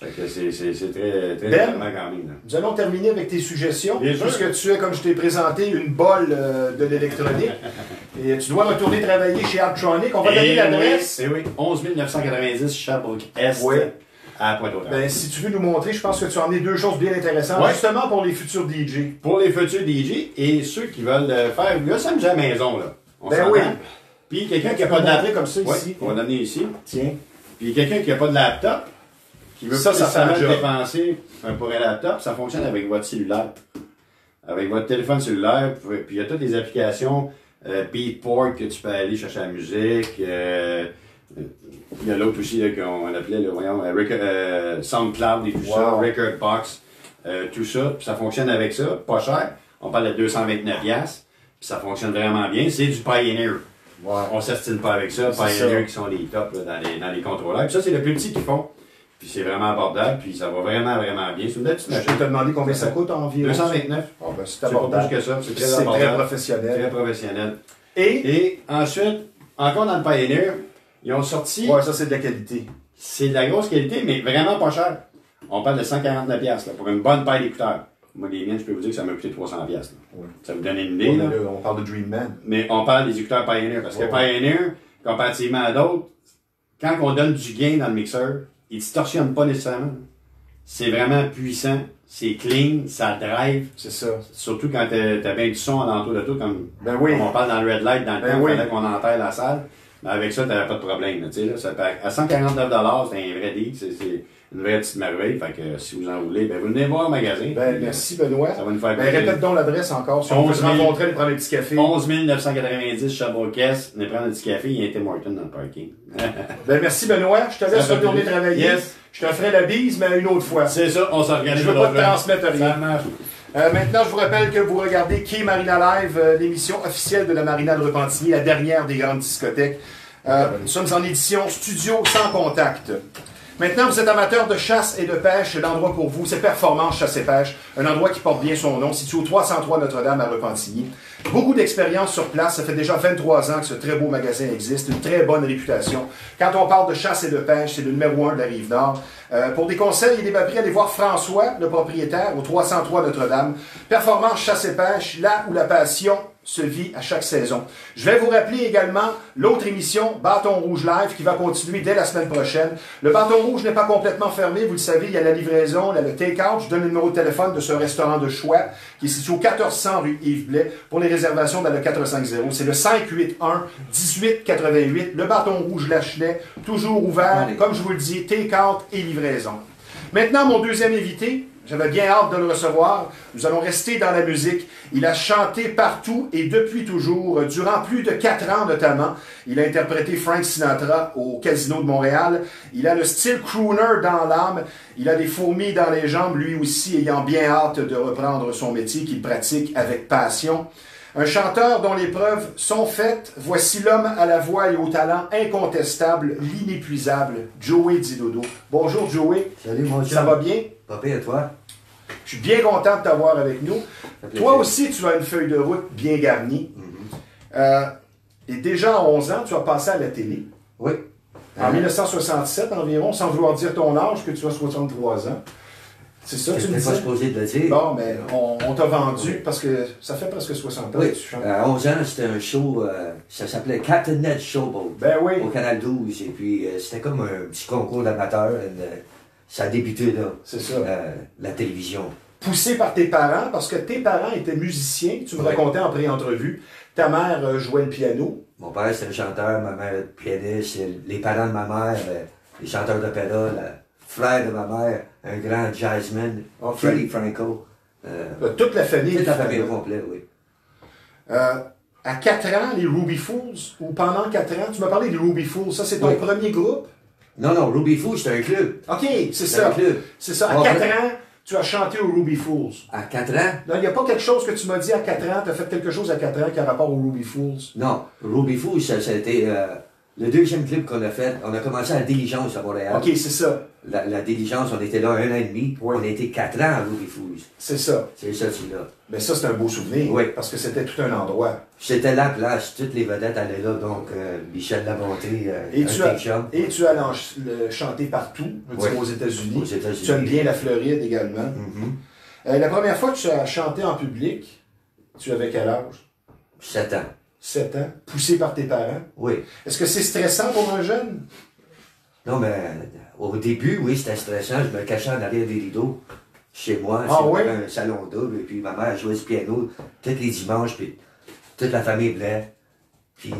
Speaker 2: Fait que c'est très
Speaker 1: Ben,
Speaker 2: quand même. Là.
Speaker 1: Nous allons terminer avec tes suggestions,
Speaker 2: Bien
Speaker 1: puisque tu es, comme je t'ai présenté, une bolle de l'électronique. Et tu dois retourner travailler chez Arttronic. On va donner l'adresse.
Speaker 2: Oui, 11 990 Sherbrooke-Est.
Speaker 1: Oui.
Speaker 2: À Pointe-aux-Trembles.
Speaker 1: Ben, si tu veux nous montrer, je pense que tu en es deux choses bien intéressantes, justement pour les futurs DJ.
Speaker 2: Pour les futurs DJ et ceux qui veulent faire là, s'amuser à la maison, là.
Speaker 1: Ben oui.
Speaker 2: Puis quelqu'un qui n'a pas de laptop
Speaker 1: comme ça ici.
Speaker 2: On va l'amener ici.
Speaker 1: Tiens.
Speaker 2: Puis quelqu'un qui n'a pas de laptop, qui veut
Speaker 1: ça
Speaker 2: ça
Speaker 1: fait un job.
Speaker 2: dépenser pour un laptop, ça fonctionne avec votre cellulaire. Avec votre téléphone cellulaire, puis il y a toutes les applications Beatport que tu peux aller chercher la musique. Il y a l'autre aussi qu'on appelait SoundCloud et tout ça, Recordbox, tout ça. Puis ça fonctionne avec ça, pas cher. On parle de 229$, puis ça fonctionne vraiment bien. C'est du Pioneer.
Speaker 1: Ouais.
Speaker 2: On s'estime pas avec ça. Pioneer qui sont les tops là, dans les contrôleurs. Puis ça, c'est le plus petit qu'ils font. Puis c'est vraiment abordable, puis ça va vraiment, vraiment bien. C'est une petite machine.
Speaker 1: Je peux te demander combien ça coûte environ?
Speaker 2: 229.
Speaker 1: Oh, ben, c'est
Speaker 2: C'est pas
Speaker 1: abordable.
Speaker 2: plus que ça. C'est très
Speaker 1: C'est
Speaker 2: abordable.
Speaker 1: très professionnel.
Speaker 2: Très professionnel.
Speaker 1: Et?
Speaker 2: Et ensuite, encore dans le Pioneer, ils ont sorti.
Speaker 1: Ouais, ça c'est de la qualité.
Speaker 2: C'est de la grosse qualité, mais vraiment pas cher. On parle de 149$ là, pour une bonne paire d'écouteurs. Moi, les miennes, je peux vous dire que ça m'a coûté 300$. Là.
Speaker 1: Ouais.
Speaker 2: Ça vous donne une idée.
Speaker 1: Ouais,
Speaker 2: là.
Speaker 1: là, on parle de Dreamman.
Speaker 2: Mais on parle des écouteurs Pioneer. Parce que Pioneer, comparativement à d'autres, quand on donne du gain dans le mixeur, il ne distorsionne pas nécessairement. C'est vraiment puissant, c'est clean, ça drive.
Speaker 1: C'est ça.
Speaker 2: Surtout quand t'as bien du son alentour de tout, comme,
Speaker 1: Ben oui.
Speaker 2: comme on parle dans le red light dans le temps, il
Speaker 1: oui.
Speaker 2: fallait qu'on enterre la salle. Mais avec ça, t'avais pas de problème. Là, là, ça peut, à 149$, c'est un vrai deal, c'est une vraie petite merveille. Fait que si vous en voulez, ben vous venez voir au magasin.
Speaker 1: Ben,
Speaker 2: puis,
Speaker 1: merci Benoît.
Speaker 2: ça va nous faire
Speaker 1: Ben,
Speaker 2: plaisir.
Speaker 1: répète donc l'adresse encore. Si on veut se
Speaker 2: 11 000.
Speaker 1: rencontrer et prendre un petit café.
Speaker 2: 11 990 Sherbrooke-Est, venez prendre un petit café, il y a un Tim Hortons dans le parking.
Speaker 1: Ben, merci Benoît. Je te laisse
Speaker 2: Ça fait
Speaker 1: retourner
Speaker 2: plaisir.
Speaker 1: travailler.
Speaker 2: Yes.
Speaker 1: Je te ferai la bise, mais une autre fois.
Speaker 2: C'est ça, on s'organise.
Speaker 1: Je veux pas te transmettre
Speaker 2: Ça
Speaker 1: rien.
Speaker 2: marche.
Speaker 1: Maintenant, je vous rappelle que vous regardez Key Marina Live, l'émission officielle de la Marina de Repentigny, la dernière des grandes discothèques. Nous sommes en édition studio sans contact. Maintenant, vous êtes amateur de chasse et de pêche, l'endroit pour vous, c'est Performance Chasse et Pêche, un endroit qui porte bien son nom, situé au 303 Notre-Dame à Repentigny. Beaucoup d'expérience sur place, ça fait déjà 23 ans que ce très beau magasin existe, une très bonne réputation. Quand on parle de chasse et de pêche, c'est le numéro 1 de la Rive-Nord. Pour des conseils et des papiers, allez voir François, le propriétaire, au 303 Notre-Dame. Performance Chasse et Pêche, là où la passion se vit à chaque saison. Je vais vous rappeler également l'autre émission, Bâton Rouge Live, qui va continuer dès la semaine prochaine. Le Bâton Rouge n'est pas complètement fermé, vous le savez, il y a la livraison, il y a le take-out. Je donne le numéro de téléphone de ce restaurant de choix, qui est situé au 1400 rue Yves Blais, pour les réservations dans le 450. C'est le 581-1888, le Bâton Rouge Lachenay, toujours ouvert, comme je vous le dis, take-out et livraison. Maintenant, mon deuxième invité, j'avais bien hâte de le recevoir. Nous allons rester dans la musique. Il a chanté partout et depuis toujours, durant plus de 4 ans notamment. Il a interprété Frank Sinatra au Casino de Montréal. Il a le style crooner dans l'âme. Il a des fourmis dans les jambes, lui aussi ayant bien hâte de reprendre son métier qu'il pratique avec passion. Un chanteur dont les preuves sont faites. Voici l'homme à la voix et au talent incontestable, l'inépuisable, Joey Didodo. Bonjour Joey.
Speaker 3: Salut mon chum.
Speaker 1: Ça va bien?
Speaker 3: Pas pire, toi?
Speaker 1: Je suis bien content de t'avoir avec nous.
Speaker 3: plaisir.
Speaker 1: Toi aussi, tu as une feuille de route bien garnie. Et déjà à 11 ans, tu as passé à la télé.
Speaker 3: Oui.
Speaker 1: En 1967 environ, sans vouloir dire ton âge, que tu as 63 ans. C'est ça, tu me
Speaker 3: J'étais pas
Speaker 1: disais?
Speaker 3: supposé de le dire.
Speaker 1: Bon, mais on t'a vendu parce que ça fait presque 60 ans
Speaker 3: Oui.
Speaker 1: que tu chantes.
Speaker 3: À 11 ans, c'était un show, ça s'appelait Captain Ned Showboat.
Speaker 1: Ben oui.
Speaker 3: Au Canal 12. Et puis, c'était comme un petit concours d'amateurs. Ça a débuté là.
Speaker 1: C'est ça.
Speaker 3: La télévision.
Speaker 1: Poussé par tes parents, parce que tes parents étaient musiciens, tu me
Speaker 3: Oui.
Speaker 1: racontais en pré-entrevue. Ta mère jouait le piano.
Speaker 3: Mon père, c'était un chanteur, ma mère, pianiste. Les parents de ma mère, les chanteurs d'opéra. Le frère de ma mère, un grand jazzman,
Speaker 1: Ok.
Speaker 3: Freddie Franco.
Speaker 1: Toute la famille.
Speaker 3: Toute la famille au complet, oui.
Speaker 1: À 4 ans, les Ruby Fools, ou pendant 4 ans, tu m'as parlé des Ruby Fools, ça c'est ton
Speaker 3: Oui.
Speaker 1: premier groupe?
Speaker 3: Non, non, Ruby Foo, c'était un club.
Speaker 1: OK, c'est
Speaker 3: C'était
Speaker 1: ça.
Speaker 3: un club.
Speaker 1: C'est ça. À
Speaker 3: Ouais.
Speaker 1: 4 ans, tu as chanté aux Ruby Fools.
Speaker 3: À 4 ans?
Speaker 1: Il n'y a pas quelque chose que tu m'as dit à 4 ans, tu as fait quelque chose à 4 ans qui a rapport aux Ruby Fools.
Speaker 3: Non, Ruby Foo, ça a été le deuxième clip qu'on a fait. On a commencé à la Diligence à Montréal.
Speaker 1: OK, c'est ça.
Speaker 3: La Diligence, on était là 1 an et demi.
Speaker 1: Oui.
Speaker 3: On a été 4 ans à Ruby Fools.
Speaker 1: C'est ça.
Speaker 3: C'est ça, tu là.
Speaker 1: Mais ça, c'est un beau souvenir.
Speaker 3: Oui.
Speaker 1: Parce que c'était tout un endroit.
Speaker 3: C'était la place. Toutes les vedettes allaient là. Donc, Michel Labonté,
Speaker 1: Et
Speaker 3: un
Speaker 1: tu as,
Speaker 3: big chum.
Speaker 1: et tu as chanté partout, je veux dire,
Speaker 3: Oui.
Speaker 1: aux États-Unis.
Speaker 3: Aux États-Unis.
Speaker 1: Tu aimes bien la Floride également.
Speaker 3: Mhm.
Speaker 1: La première fois que tu as chanté en public, tu avais quel âge?
Speaker 3: 7 ans.
Speaker 1: 7 ans, poussé par tes parents.
Speaker 3: Oui.
Speaker 1: Est-ce que c'est stressant pour un jeune?
Speaker 3: Non, mais au début, oui, c'était stressant. Je me cachais en arrière des rideaux. Chez moi,
Speaker 1: Ah oui?
Speaker 3: un salon double, et puis ma mère jouait du piano tous les dimanches, puis toute la famille venait. Puis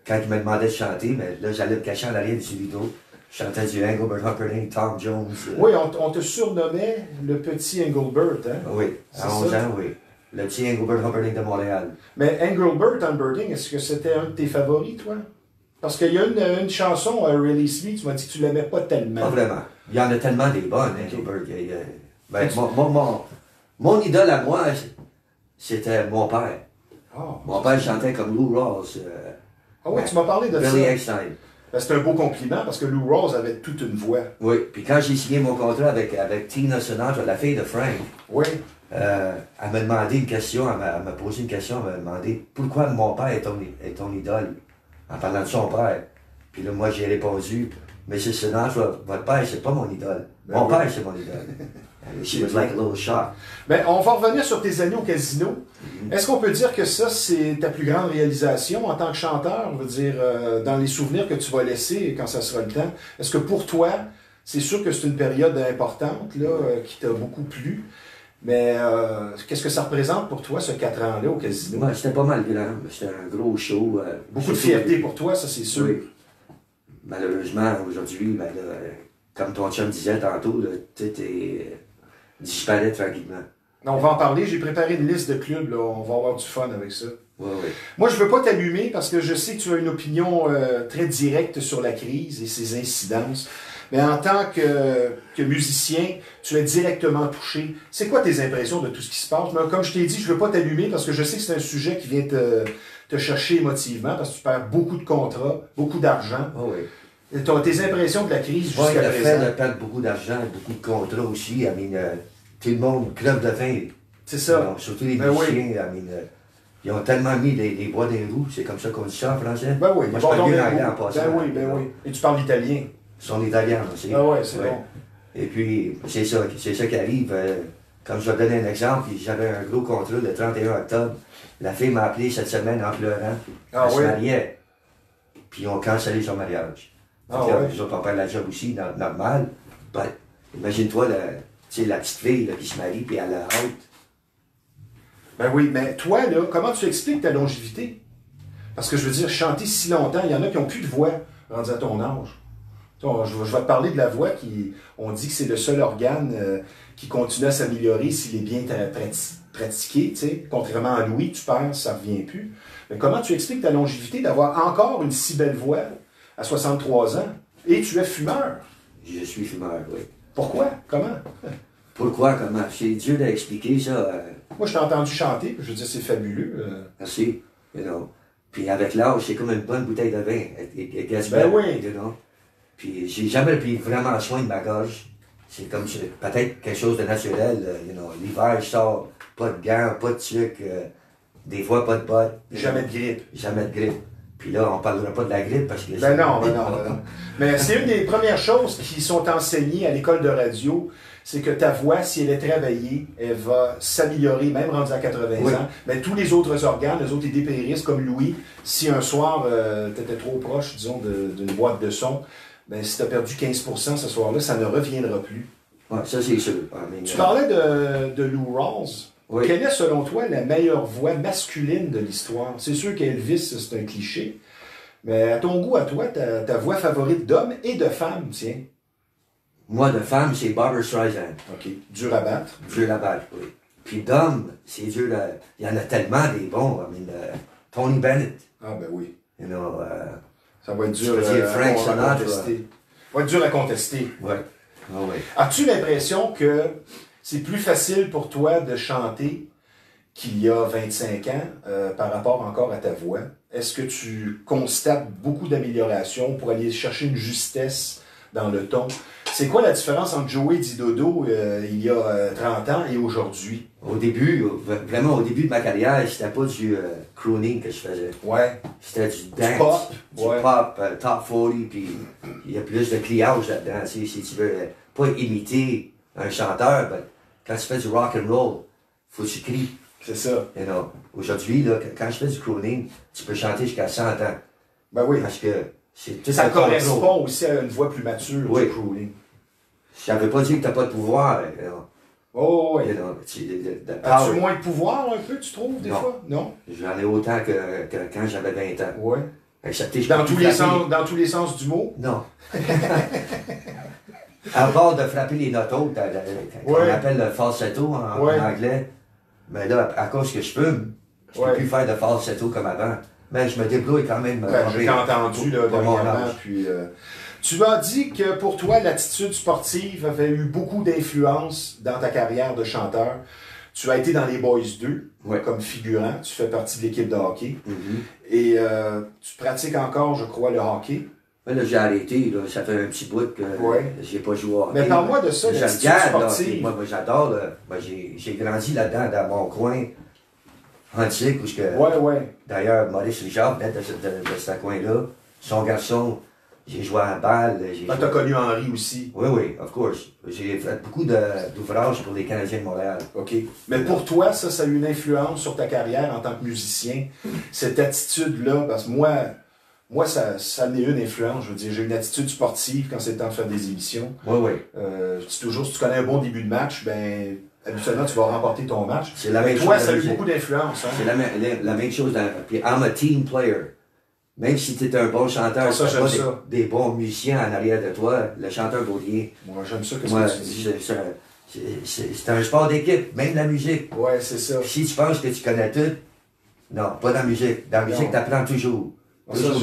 Speaker 3: quand il me demandait de chanter, mais là, j'allais me cacher en arrière du rideau. Je chantais du Engelbert Humperdinck, Tom Jones.
Speaker 1: Oui, on te surnommait le petit Engelbert, hein?
Speaker 3: Oui,
Speaker 1: C'est
Speaker 3: à 11
Speaker 1: ça?
Speaker 3: ans, oui. Le petit Engelbert Humperdinck de Montréal.
Speaker 1: Mais Engelbert Humperdinck, est-ce que c'était un de tes favoris, toi? Parce qu'il y a une chanson, Release Me, tu m'as dit que tu l'aimais pas tellement.
Speaker 3: Pas vraiment. Il y en a tellement des bonnes,
Speaker 1: Ok.
Speaker 3: Engelbert. Ben, mon idole à moi, c'était mon père.
Speaker 1: Ah,
Speaker 3: Mon père chantait comme Lou Rawls,
Speaker 1: Ah oui, tu m'as parlé de
Speaker 3: Billy
Speaker 1: ça.
Speaker 3: Eckstein.
Speaker 1: Ben, c'est un beau compliment parce que Lou Rawls avait toute une voix.
Speaker 3: Oui, puis quand j'ai signé mon contrat avec Tina Sinatra, la fille de Frank,
Speaker 1: Oui.
Speaker 3: elle m'a demandé une question, elle m'a posé une question, elle m'a demandé pourquoi mon père est ton idole, en parlant de son père. Puis là, moi, j'ai répondu, Monsieur Sinatra, votre père, c'est pas mon idole.
Speaker 1: Ben
Speaker 3: Mon
Speaker 1: oui.
Speaker 3: père, c'est mon idole. And she was like a little shocked.
Speaker 1: Ben, on va revenir sur tes années au casino. Est-ce qu'on peut dire que ça, c'est ta plus grande réalisation en tant que chanteur? Je veux dire, dans les souvenirs que tu vas laisser quand ça sera le temps. Est-ce que pour toi, c'est sûr que c'est une période importante là, qui t'a beaucoup plu, mais qu'est-ce que ça représente pour toi, ce 4 ans-là au casino?
Speaker 3: Ouais, c'était pas mal grand, c'était un gros show.
Speaker 1: Beaucoup de
Speaker 3: surtout-
Speaker 1: fierté pour toi, ça c'est sûr.
Speaker 3: Oui. Malheureusement, aujourd'hui, ben là, comme ton chum disait tantôt, là, tu disparais tranquillement.
Speaker 1: On va en parler, j'ai préparé une liste de clubs, là. On va avoir du fun avec ça.
Speaker 3: Oui, oui.
Speaker 1: Moi, je veux pas t'allumer parce que je sais que tu as une opinion très directe sur la crise et ses incidences. Mais en tant que musicien, tu es directement touché. C'est quoi tes impressions de tout ce qui se passe? Mais comme je t'ai dit, je veux pas t'allumer parce que je sais que c'est un sujet qui vient te chercher émotivement parce que tu perds beaucoup de contrats, beaucoup d'argent.
Speaker 3: Oh, oui.
Speaker 1: Tes impressions de la crise
Speaker 3: Ouais,
Speaker 1: jusqu'à
Speaker 3: le fait
Speaker 1: présent.
Speaker 3: de perdre beaucoup d'argent, beaucoup de contrats aussi, tout le monde crève de faim.
Speaker 1: C'est ça.
Speaker 3: Donc, surtout les
Speaker 1: Ben oui.
Speaker 3: musiciens, ils ont tellement mis des bois dans les roues, c'est comme ça qu'on dit ça en français.
Speaker 1: Ben oui,
Speaker 3: Moi,
Speaker 1: bon,
Speaker 3: je parle
Speaker 1: ton
Speaker 3: bien
Speaker 1: héros.
Speaker 3: anglais en passant.
Speaker 1: Ben oui, ben oui. Et tu parles l'italien.
Speaker 3: Ils sont italiens aussi.
Speaker 1: Ah ouais, c'est
Speaker 3: Ouais.
Speaker 1: bon.
Speaker 3: Et puis, c'est ça qui arrive. Comme je vais te donner un exemple, j'avais un gros contrat le 31 octobre. La fille m'a appelé cette semaine en pleurant.
Speaker 1: Ah
Speaker 3: Elle se
Speaker 1: oui?
Speaker 3: mariait. Puis ils ont cancellé son mariage.
Speaker 1: Ah
Speaker 3: Fait que,
Speaker 1: ouais?
Speaker 3: nous autres, on perd la job aussi, normal. Ben, imagine-toi, la petite fille là, qui se marie, puis elle a hâte.
Speaker 1: Ben oui, mais toi, là, comment tu expliques ta longévité? Parce que je veux dire, chanter si longtemps, il y en a qui n'ont plus de voix rendus à ton âge. Je vais te parler de la voix qui, on dit que c'est le seul organe qui continue à s'améliorer s'il est bien pratiqué, tu sais. Contrairement à Louis, tu perds, ça ne revient plus. Mais comment tu expliques ta longévité d'avoir encore une si belle voix à 63 ans et tu es fumeur?
Speaker 3: Je suis fumeur, oui.
Speaker 1: Pourquoi? Comment?
Speaker 3: Pourquoi, comment? C'est dur d'expliquer ça.
Speaker 1: Moi, je t'ai entendu chanter, puis je veux dire, c'est fabuleux.
Speaker 3: Merci. You know. Puis avec l'âge, c'est comme une bonne bouteille de vin. It gets
Speaker 1: Ben
Speaker 3: better,
Speaker 1: oui.
Speaker 3: you know. Puis j'ai jamais pris vraiment soin de ma gorge. C'est comme peut-être quelque chose de naturel. You know. L'hiver, je sors, pas de gants, pas de sucre, des fois pas de bottes.
Speaker 1: Jamais de grippe.
Speaker 3: Jamais de grippe. Puis là, on parlera pas de la grippe parce que...
Speaker 1: Ben non, ben non, ben non. Mais c'est une des premières choses qui sont enseignées à l'école de radio, c'est que ta voix, si elle est travaillée, elle va s'améliorer, même rendue à 80
Speaker 3: Oui.
Speaker 1: ans. Mais tous les autres organes, les autres, ils dépérissent, comme Louis. Si un soir, tu étais trop proche, disons, d'une boîte de son, ben si tu as perdu 15% ce soir-là, ça ne reviendra plus.
Speaker 3: Ouais, ça c'est sûr.
Speaker 1: Tu parlais de Lou Rawls.
Speaker 3: Oui.
Speaker 1: Quelle est, selon toi, la meilleure voix masculine de l'histoire? C'est sûr qu'Elvis, c'est un cliché. Mais à ton goût, à toi, ta voix favorite d'homme et de femme, tiens.
Speaker 3: Moi, de femme, c'est Barbra Streisand.
Speaker 1: OK. Dur à battre.
Speaker 3: Dur la battre, oui. Puis d'homme, c'est dur là. Il y en a tellement des bons. Tony Bennett,
Speaker 1: Ah, ben oui.
Speaker 3: you know.
Speaker 1: Ça va être dur
Speaker 3: Tu veux dire Frank
Speaker 1: à
Speaker 3: Sinatra.
Speaker 1: contester. Ça va être dur à contester.
Speaker 3: Ouais. Ah ouais.
Speaker 1: As-tu l'impression que c'est plus facile pour toi de chanter qu'il y a 25 ans par rapport encore à ta voix? Est-ce que tu constates beaucoup d'améliorations pour aller chercher une justesse dans le ton? C'est quoi la différence entre Joey Didodo il y a 30 ans et aujourd'hui?
Speaker 3: Au début, vraiment au début de ma carrière, c'était pas du crooning que je faisais.
Speaker 1: Ouais.
Speaker 3: C'était du dance,
Speaker 1: pop,
Speaker 3: du
Speaker 1: ouais.
Speaker 3: pop, top 40, puis il y a plus de pliage là-dedans. Tu sais, si tu veux pas imiter un chanteur, ben, quand tu fais du rock and roll, faut que tu cries.
Speaker 1: C'est ça.
Speaker 3: You know. Aujourd'hui, là, quand je fais du crooning, tu peux chanter jusqu'à 100 ans.
Speaker 1: Ben oui.
Speaker 3: Parce que c'est tout
Speaker 1: Ça
Speaker 3: un contrôle.
Speaker 1: correspond aussi à une voix plus mature
Speaker 3: Oui.
Speaker 1: du crooning.
Speaker 3: Ça veut pas dire que t'as pas de pouvoir. You know.
Speaker 1: Oh, oui.
Speaker 3: You know, the
Speaker 1: As-tu
Speaker 3: power.
Speaker 1: moins de pouvoir un peu, tu trouves, des
Speaker 3: Non.
Speaker 1: fois? Non?
Speaker 3: J'en ai autant que quand j'avais 20 ans.
Speaker 1: Ouais.
Speaker 3: Excepté,
Speaker 1: Dans tous les sens du mot?
Speaker 3: Non. À part de frapper les notes hautes, qu'on appelle le falsetto en anglais. Mais là, à cause que je fume, je ne peux plus faire de falsetto comme avant. Mais je me débrouille quand même.
Speaker 1: J'ai entendu là, dernièrement. Puis, tu as dit que pour toi, l'attitude sportive avait eu beaucoup d'influence dans ta carrière de chanteur. Tu as été dans les Boys 2 comme figurant. Tu fais partie de l'équipe de hockey. Et tu pratiques encore, je crois, le hockey.
Speaker 3: Mais là, j'ai arrêté. Là. Ça fait un petit bout que j'ai pas joué au hockey.
Speaker 1: Mais parle-moi de ça, l'attitude sportive.
Speaker 3: Moi, j'adore. J'ai grandi là-dedans, dans mon coin antique. Où d'ailleurs, Maurice Richard venait de ce coin-là. Son garçon, j'ai joué à la balle.
Speaker 1: Tu as connu Henri aussi.
Speaker 3: Oui, of course. J'ai fait beaucoup d'ouvrages pour les Canadiens de Montréal.
Speaker 1: OK. Mais pour toi, ça a eu une influence sur ta carrière en tant que musicien. Cette attitude-là, parce que moi, ça a eu une influence. Je veux dire, j'ai une attitude sportive quand c'est le temps de faire des émissions.
Speaker 3: Oui.
Speaker 1: Je dis toujours, si tu connais un bon début de match, ben habituellement, tu vas remporter ton match.
Speaker 3: C'est la même chose.
Speaker 1: Toi, ça a eu beaucoup d'influence. Hein?
Speaker 3: C'est la même chose. Puis, I'm a team player. Même si tu es un bon chanteur, tu n'as pas des bons musiciens en arrière de toi, le chanteur vaut rien.
Speaker 1: Moi, j'aime ça que tu dis.
Speaker 3: C'est un sport d'équipe, même la musique.
Speaker 1: Ouais, c'est ça.
Speaker 3: Si tu penses que tu connais tout, non, pas dans la musique. Dans la musique, tu apprends toujours.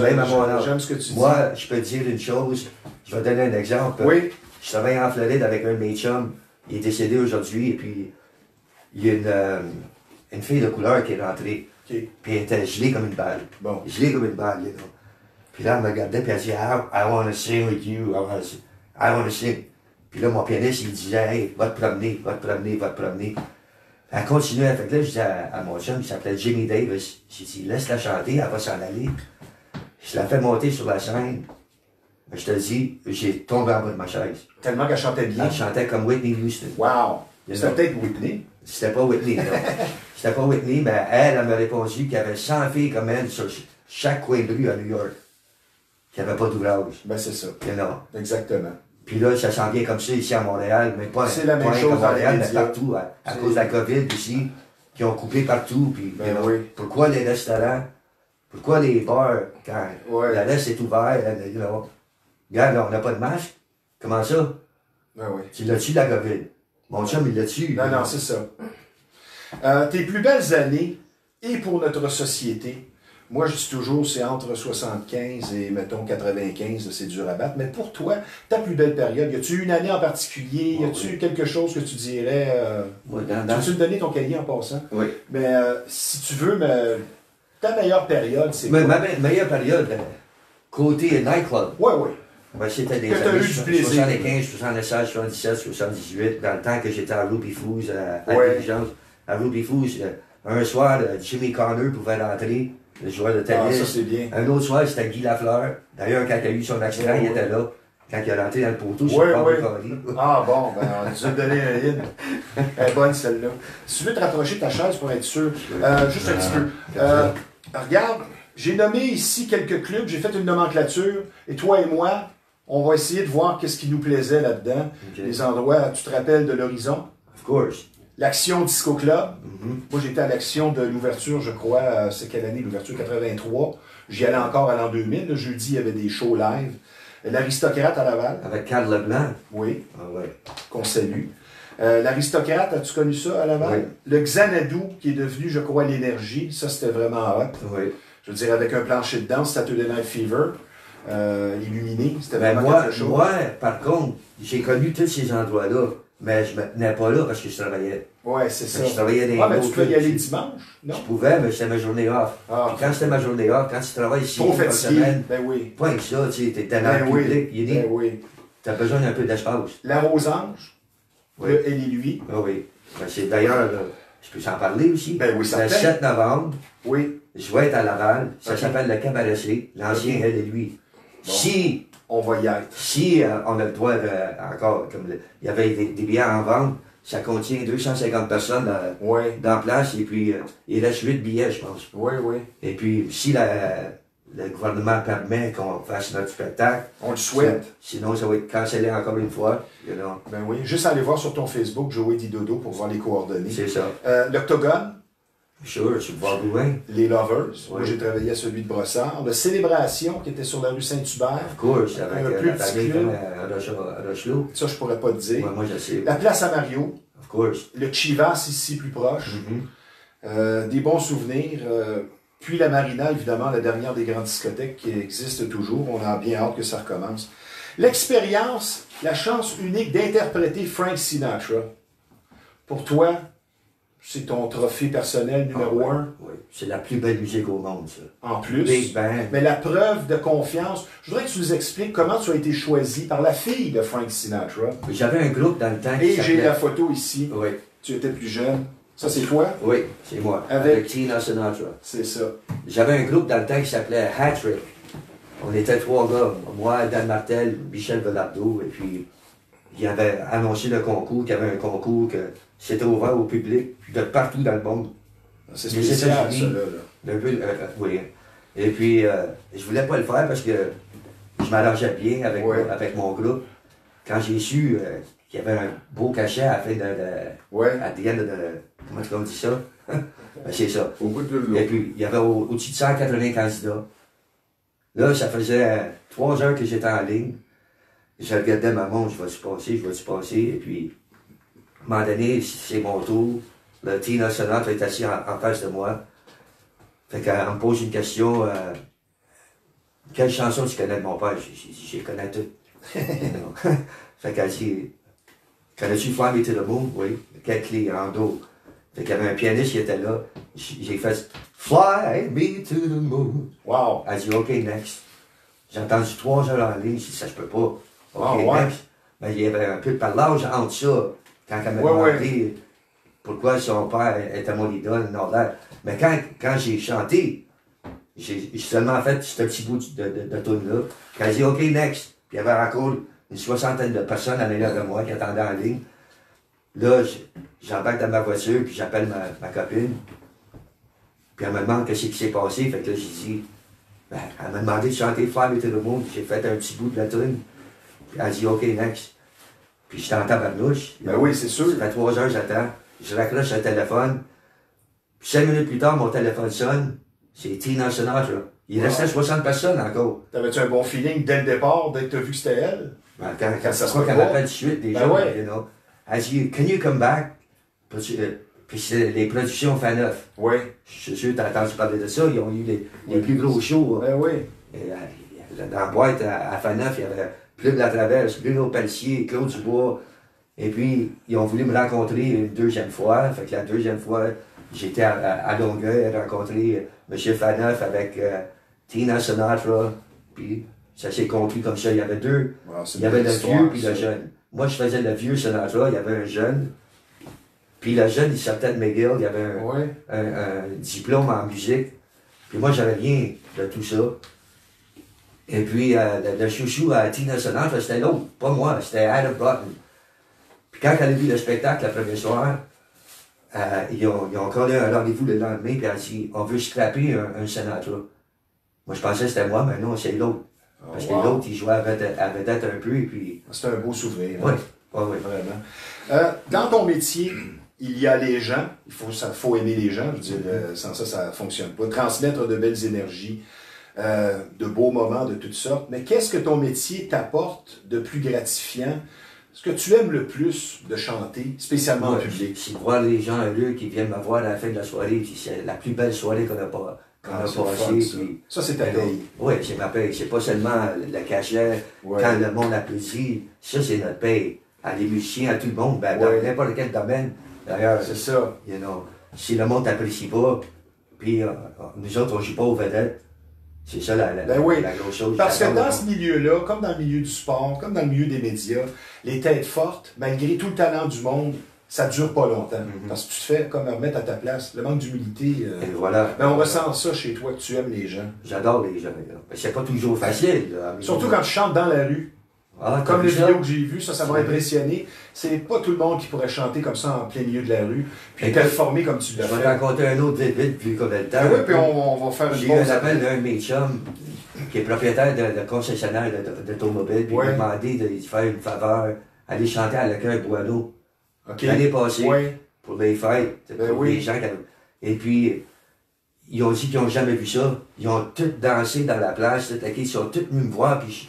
Speaker 1: Même à mon âge. J'aime ce que tu dis.
Speaker 3: Moi, je peux te dire une chose. Je vais te donner un exemple.
Speaker 1: Oui.
Speaker 3: Je travaillais en Floride avec un de mes chums. Il est décédé aujourd'hui. Et puis, il y a une fille de couleur qui est rentrée.
Speaker 1: Okay.
Speaker 3: Puis elle était gelée comme une balle.
Speaker 1: Bon.
Speaker 3: Gelée comme une balle, you know. Puis là, elle me regardait, puis elle dit, I want to sing with you. I want to sing. Puis là, mon pianiste, il disait, hey, va te promener. Elle continuait. Fait que là, je disais à mon chum, qui s'appelait Jimmy Davis, j'ai dit, laisse-la chanter, elle va s'en aller. Je la fais monter sur la scène. Je te dis, j'ai tombé en bas de ma chaise.
Speaker 1: Tellement qu'elle chantait bien.
Speaker 3: Elle chantait comme Whitney Houston.
Speaker 1: Wow! C'était peut-être Whitney.
Speaker 3: C'était pas Whitney, non. C'était pas Whitney, mais elle m'a répondu qu'il y avait 100 filles comme elle sur chaque coin de rue à New York qui n'avaient pas d'ouvrage.
Speaker 1: Ben, c'est ça.
Speaker 3: Non.
Speaker 1: Exactement.
Speaker 3: Puis là, ça s'en vient comme ça ici à Montréal, mais pas
Speaker 1: la même chose
Speaker 3: à Montréal, mais partout, à cause de la COVID ici, qui ont coupé partout. Puis, pourquoi les restaurants, pourquoi les bars, quand la reste est ouverte, regarde, là, on n'a pas de masque, comment ça?
Speaker 1: Ben oui.
Speaker 3: Tu l'as-tu, la COVID? Mon chum, il l'a-tu?
Speaker 1: Non, c'est ça. Tes plus belles années, et pour notre société, moi je dis toujours, c'est entre 75 et, mettons, 95, c'est dur à battre. Mais pour toi, ta plus belle période, y a-tu une année en particulier? Y a-tu quelque chose que tu dirais? Tu veux me donner ton cahier en passant?
Speaker 3: Oui.
Speaker 1: Mais si tu veux, ta meilleure période, c'est quoi?
Speaker 3: Ma meilleure période, côté nightclub.
Speaker 1: Oui.
Speaker 3: Ben, c'était des années 75, 76, 77, 78, dans le temps que j'étais à Ruby Foods, à Diligence. À Ruby Foods, un soir, Jimmy Connor pouvait rentrer, le joueur de tennis.
Speaker 1: Ah, ça c'est bien.
Speaker 3: Un autre soir, c'était Guy Lafleur. D'ailleurs, quand il a eu son accident, il était là. Quand il est rentré dans le poteau, je suis pas
Speaker 1: Ah bon, ben on nous a donné un hit. Elle est bonne celle-là. Si tu veux te rapprocher de ta chaise pour être sûr, juste un petit peu. Regarde, j'ai nommé ici quelques clubs, j'ai fait une nomenclature, et toi et moi, on va essayer de voir qu'est-ce qui nous plaisait là-dedans. Okay. Les endroits, tu te rappelles de l'Horizon?
Speaker 3: Of course.
Speaker 1: L'Action Disco Club. Moi, j'étais à l'Action de l'ouverture, je crois, c'est quelle année l'ouverture? 83. J'y allais encore à l'an 2000. Le jeudi, il y avait des shows live. L'Aristocrate à Laval.
Speaker 3: Avec Carl Leblanc.
Speaker 1: Oui.
Speaker 3: Ah ouais.
Speaker 1: Qu'on salue. L'Aristocrate, as-tu connu ça à Laval? Oui. Le Xanadu, qui est devenu, je crois, l'Énergie. Ça, c'était vraiment hot.
Speaker 3: Oui.
Speaker 1: Je veux dire, avec un plancher de danse, Saturday Night Fever. Illuminé. C'était vraiment quelque chose.
Speaker 3: Moi, par contre, j'ai connu tous ces endroits-là. Mais je ne me tenais pas là parce que je travaillais.
Speaker 1: Oui, c'est ça.
Speaker 3: Je travaillais
Speaker 1: dans mais tu peux y aller dimanche, non?
Speaker 3: Je pouvais, mais c'était ma journée off. Quand c'était ma journée off, quand tu travailles 6 jours par semaine, pas que ça, tu es dans le public, tu as besoin d'un peu d'espace.
Speaker 1: La Rosange, elle et lui.
Speaker 3: Oui. Ben, c'est d'ailleurs, je peux s'en parler aussi.
Speaker 1: Ben oui,
Speaker 3: le 7 novembre,
Speaker 1: je
Speaker 3: vais être à Laval, ça s'appelle le Cabaret C, l'ancien elle et lui. Bon. Si
Speaker 1: on va y être.
Speaker 3: Si on a le droit de, encore, comme il y avait des billets en vente, ça contient 250 personnes dans place, et puis il reste 8 billets, je pense.
Speaker 1: Oui.
Speaker 3: Et puis, si le gouvernement permet qu'on fasse notre spectacle,
Speaker 1: on le souhaite.
Speaker 3: Sinon, ça va être cancellé encore une fois.
Speaker 1: Ben oui, juste aller voir sur ton Facebook, Joey Didodo, pour voir les coordonnées.
Speaker 3: C'est ça.
Speaker 1: L'Octogone.
Speaker 3: Sure, sur le Bois-Bouin.
Speaker 1: Les Lovers. Moi,
Speaker 3: Oui.
Speaker 1: j'ai travaillé à celui de Brossard. Le Célébration, qui était sur la rue Saint-Hubert.
Speaker 3: Of course, avec
Speaker 1: Un plus
Speaker 3: la
Speaker 1: petit
Speaker 3: famille
Speaker 1: club.
Speaker 3: comme à Rochelot.
Speaker 1: Ça, je pourrais pas te dire.
Speaker 3: Moi, je sais.
Speaker 1: La place à Mario.
Speaker 3: Of course.
Speaker 1: Le Chivas, ici, plus proche.
Speaker 3: Mhm.
Speaker 1: Des bons souvenirs. Puis la Marina, évidemment, la dernière des grandes discothèques qui existe toujours. On a bien hâte que ça recommence. L'expérience, la chance unique d'interpréter Frank Sinatra. Pour toi, c'est ton trophée personnel numéro un.
Speaker 3: Oui, c'est la plus belle musique au monde, ça.
Speaker 1: En plus.
Speaker 3: Big Band.
Speaker 1: Mais la preuve de confiance, je voudrais que tu nous expliques comment tu as été choisi par la fille de Frank Sinatra.
Speaker 3: J'avais un groupe dans le temps qui
Speaker 1: Et j'ai
Speaker 3: s'appelait...
Speaker 1: la photo ici.
Speaker 3: Oui,
Speaker 1: Tu étais plus jeune. Ça, c'est toi?
Speaker 3: oui, c'est moi.
Speaker 1: Avec-
Speaker 3: Avec Tina Sinatra.
Speaker 1: C'est ça.
Speaker 3: J'avais un groupe dans le temps qui s'appelait Hat-Trick. On était 3 gars. Moi, Dan Martel, Michel Velardeau, et puis il avait annoncé le concours, qu'il y avait un concours, que c'était ouvert au public de partout dans le monde.
Speaker 1: C'est
Speaker 3: Les
Speaker 1: spécial, ça,
Speaker 3: États-Unis.
Speaker 1: là.
Speaker 3: Un peu, oui. Et puis, je voulais pas le faire parce que je m'arrangeais bien avec,
Speaker 1: Ouais.
Speaker 3: avec mon groupe. Quand j'ai su qu'il y avait un beau cachet à la fin
Speaker 1: Ouais.
Speaker 3: à the end of comment on dit ça? Ben, c'est ça.
Speaker 2: Au bout de l'eau.
Speaker 3: Et puis, il y avait au-dessus de 180 candidats. Là, ça faisait 3 heures que j'étais en ligne. Je regardais ma montre, je vais-tu passer? Et puis, à un moment donné, c'est mon tour. Le Tina Sinatra est assis en face de moi. Fait qu'elle me pose une question. Quelle chanson tu connais de mon père? J'ai dit, je les connais toutes. Fait qu'elle dit, connais-tu Fly Me to the Moon? Oui. Quelle clé en do? Fait qu'il y avait un pianiste qui était là. J'ai fait Fly Me to the Moon.
Speaker 1: Wow.
Speaker 3: Elle dit, OK, next. J'ai entendu 3 heures en ligne. J'ai dit, ça, je peux pas. OK,
Speaker 1: Ah, ouais.
Speaker 3: next. Mais il y avait un peu de parlage entre ça. Quand elle m'a
Speaker 1: Ouais,
Speaker 3: demandé pourquoi son père était mon idole, non, là. Mais quand j'ai chanté, j'ai seulement fait ce petit bout de tune-là. Quand elle dit, OK, next. Puis il y avait encore une 60aine de personnes à l'arrière de moi qui attendaient en ligne. Là, j'embarque dans ma voiture, puis j'appelle ma copine. Puis elle me demande qu'est-ce qui s'est passé. Fait que là, j'ai dit, ben, elle m'a demandé de chanter Fly Me to the Moon. J'ai fait un petit bout de la tune. Puis elle dit, OK, next. Puis je t'entends barnouche.
Speaker 1: Ben oui, c'est sûr.
Speaker 3: Ça fait 3 heures, j'attends. Je raccroche le téléphone. Puis 5 minutes plus tard, mon téléphone sonne. C'est Tina Sinatra. Il restait 60 personnes encore.
Speaker 1: T'avais-tu un bon feeling dès le départ, dès que t'as vu que c'était elle?
Speaker 3: Ben, quand
Speaker 1: Ça
Speaker 3: ça
Speaker 1: se
Speaker 3: soit
Speaker 1: peut
Speaker 3: qu'elle
Speaker 1: pas.
Speaker 3: m'appelle tout de suite, déjà,
Speaker 1: Ben ouais.
Speaker 3: you know. Elle dit, can you come back? Puis c'est les productions Faneuf.
Speaker 1: Oui.
Speaker 3: Je suis sûr que tu as entendu parler de ça. Ils ont eu les plus gros shows.
Speaker 1: Ben oui.
Speaker 3: Et, dans la boîte à Faneuf, il y avait Plume Latraverse, Bruno Pelletier, Claude Dubois. Et puis, ils ont voulu me rencontrer une 2e fois. Fait que la 2e fois, j'étais à Longueuil, rencontrer M. Faneuf avec Tina Sinatra. Puis, ça s'est conclu comme ça. Il y avait deux.
Speaker 1: Wow, c'est
Speaker 3: Il y avait
Speaker 1: une
Speaker 3: le
Speaker 1: histoire,
Speaker 3: vieux puis
Speaker 1: ça.
Speaker 3: le jeune. Moi, je faisais le vieux Sinatra. Il y avait un jeune. Puis le jeune, il sortait de McGill. Il y avait
Speaker 1: Oui.
Speaker 3: un diplôme en musique. Puis moi, j'avais rien de tout ça. Et puis, le chouchou à Tina Sinatra, c'était l'autre, pas moi, c'était Adam Broughton. Puis quand elle a vu le spectacle le premier soir, ils ont collé un rendez-vous le lendemain, puis elle a dit, on veut scraper un Sinatra. Moi, je pensais que c'était moi, mais non, c'est l'autre. Parce que
Speaker 1: wow.
Speaker 3: l'autre, il jouait à vedette un peu, et puis...
Speaker 1: C'est un beau souvenir.
Speaker 3: Oui,
Speaker 1: hein.
Speaker 3: oui.
Speaker 1: Vraiment. Dans ton métier, il y a les gens. Il faut aimer les gens. Je veux dire, sans ça, ça ne fonctionne pas. Transmettre de belles énergies, de beaux moments de toutes sortes. Mais qu'est-ce que ton métier t'apporte de plus gratifiant? Ce que tu aimes le plus de chanter, spécialement en
Speaker 3: Ouais,
Speaker 1: public?
Speaker 3: c'est de voir les gens heureux qui viennent me voir à la fin de la soirée, puis c'est la plus belle soirée qu'on a
Speaker 1: C'est le
Speaker 3: passée.
Speaker 1: fun, ça.
Speaker 3: Puis-
Speaker 1: Ça, c'est ta paye.
Speaker 3: Oui, c'est ma paye. C'est pas seulement le cachet,
Speaker 1: Ouais.
Speaker 3: quand le monde applaudit, ça c'est notre paye. À les musiciens, à tout le monde, ben,
Speaker 1: Ouais.
Speaker 3: dans n'importe quel domaine. D'ailleurs,
Speaker 1: C'est ça.
Speaker 3: you know, si le monde t'apprécie pas, puis nous autres on joue pas aux vedettes, c'est ça
Speaker 1: Ben oui.
Speaker 3: la grosse chose.
Speaker 1: Parce que
Speaker 3: J'adore
Speaker 1: dans
Speaker 3: le
Speaker 1: ce milieu-là, comme dans le milieu du sport, comme dans le milieu des médias, les têtes fortes, malgré tout le talent du monde, ça dure pas longtemps. Parce que tu te fais comme remettre à ta place. Le manque d'humilité.
Speaker 3: Et voilà.
Speaker 1: Ben on ressent ça chez toi, que tu aimes les gens.
Speaker 3: J'adore les gens. Là. Mais c'est pas toujours facile. Là,
Speaker 1: Surtout quand tu chantes dans la rue.
Speaker 3: Ah,
Speaker 1: Comme
Speaker 3: t'as
Speaker 1: les
Speaker 3: vu ça?
Speaker 1: vidéos que j'ai vues, ça m'a
Speaker 3: C'est
Speaker 1: impressionné. C'est pas tout le monde qui pourrait chanter comme ça en plein milieu de la rue, puis
Speaker 3: Écoute,
Speaker 1: performer comme tu
Speaker 3: Je
Speaker 1: l'as
Speaker 3: vais te
Speaker 1: fait.
Speaker 3: raconter un autre vite, vu qu'on a le temps.
Speaker 1: Ben oui, puis on va faire
Speaker 3: J'ai
Speaker 1: une
Speaker 3: eu un
Speaker 1: pause.
Speaker 3: appel d'un de mes chums qui est propriétaire de concessionnaire d'automobile, puis
Speaker 1: Ouais.
Speaker 3: il m'a demandé de lui faire une faveur, aller chanter à l'accueil Boileau.
Speaker 1: OK.
Speaker 3: L'année passée,
Speaker 1: Ouais.
Speaker 3: pour les fêtes,
Speaker 1: Ben
Speaker 3: pour
Speaker 1: oui.
Speaker 3: les gens Et puis, ils ont dit qu'ils n'ont jamais vu ça. Ils ont tous dansé dans la plage, ils sont tous venus me voir, puis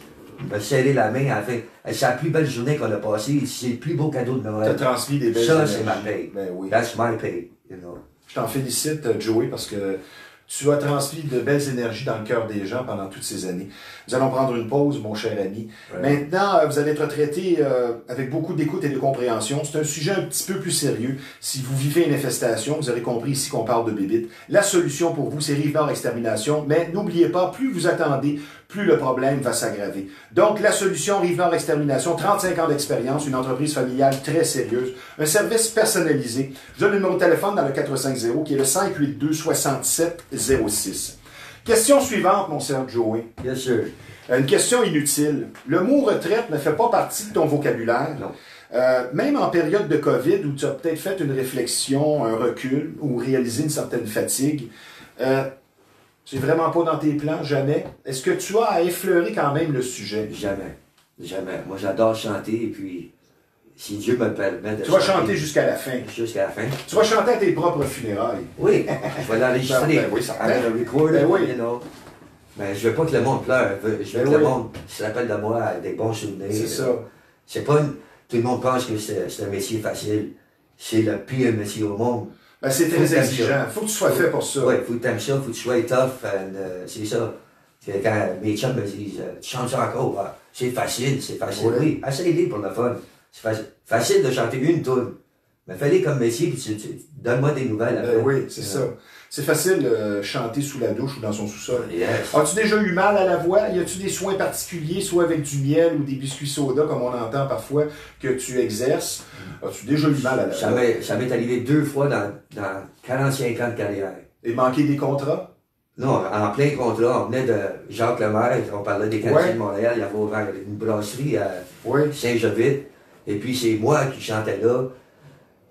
Speaker 3: me serrer la main à la fin. C'est la plus belle journée qu'on a passée. C'est le plus beau cadeau de Noël.
Speaker 1: Tu as transmis des belles
Speaker 3: Ça,
Speaker 1: énergies.
Speaker 3: c'est ma paye.
Speaker 1: Ben oui.
Speaker 3: That's my pay, you know.
Speaker 1: Je t'en félicite, Joey, parce que tu as transmis de belles énergies dans le cœur des gens pendant toutes ces années. Nous allons prendre une pause, mon cher ami.
Speaker 3: Ouais.
Speaker 1: Maintenant, vous allez être traité avec beaucoup d'écoute et de compréhension. C'est un sujet un petit peu plus sérieux. Si vous vivez une infestation, vous aurez compris ici qu'on parle de bébites. La solution pour vous, c'est Rive-Nord Extermination. Mais n'oubliez pas, plus vous attendez, plus le problème va s'aggraver. Donc, la solution Rive-Nord Extermination, 35 ans d'expérience, une entreprise familiale très sérieuse, un service personnalisé. Je donne le numéro de téléphone dans le 450 qui est le 582-6706. Question suivante, mon cher Joey.
Speaker 3: Bien sûr.
Speaker 1: Une question inutile. Le mot retraite ne fait pas partie de ton vocabulaire.
Speaker 3: Non.
Speaker 1: Même en période de COVID, où tu as peut-être fait une réflexion, un recul, ou réalisé une certaine fatigue, c'est vraiment pas dans tes plans, jamais. Est-ce que tu as à effleurer quand même le sujet?
Speaker 3: Jamais. Jamais. Moi, j'adore chanter, et puis, si Dieu me le permet de
Speaker 1: Tu vas chanter jusqu'à la fin.
Speaker 3: Jusqu'à la fin.
Speaker 1: Tu vas chanter à tes propres funérailles.
Speaker 3: Oui, je vais l'enregistrer.
Speaker 1: Ben oui, certain.
Speaker 3: I'm gonna record
Speaker 1: Ben
Speaker 3: it,
Speaker 1: oui.
Speaker 3: you know. Mais je veux pas que le monde pleure. Je veux
Speaker 1: Ben
Speaker 3: que le
Speaker 1: oui.
Speaker 3: monde se rappelle de moi des bons souvenirs.
Speaker 1: C'est ça.
Speaker 3: C'est pas tout le monde pense que c'est un métier facile. C'est le pire métier au monde.
Speaker 1: Ben, c'est
Speaker 3: Faut
Speaker 1: très
Speaker 3: que t'aimes
Speaker 1: exigeant.
Speaker 3: ça.
Speaker 1: Faut que tu sois fait pour ça.
Speaker 3: Oui, faut que t'aimes ça, faut que tu sois tough, c'est ça. C'est quand mes chums me disent, tu chantes ça encore? Ah, c'est facile.
Speaker 1: Ouais.
Speaker 3: Oui, essaye-les pour le fun. C'est facile de chanter une tune. Mais fais-les comme métier, puis donne-moi des nouvelles après.
Speaker 1: Oui, c'est ça. C'est facile de chanter sous la douche ou dans son sous-sol.
Speaker 3: Yes.
Speaker 1: As-tu déjà eu mal à la voix? Y a-tu des soins particuliers, soit avec du miel ou des biscuits soda, comme on entend parfois, que tu exerces? As-tu déjà eu mal à la voix?
Speaker 3: Ça m'est arrivé 2 fois dans 45 ans de carrière.
Speaker 1: Et manquer des contrats?
Speaker 3: Non, en plein contrat, on venait de Jacques Lemaire, on parlait des Canadiens
Speaker 1: Ouais.
Speaker 3: de Montréal, il y avait ouvert une brasserie à
Speaker 1: Oui.
Speaker 3: Saint-Jovite, et puis c'est moi qui chantais là,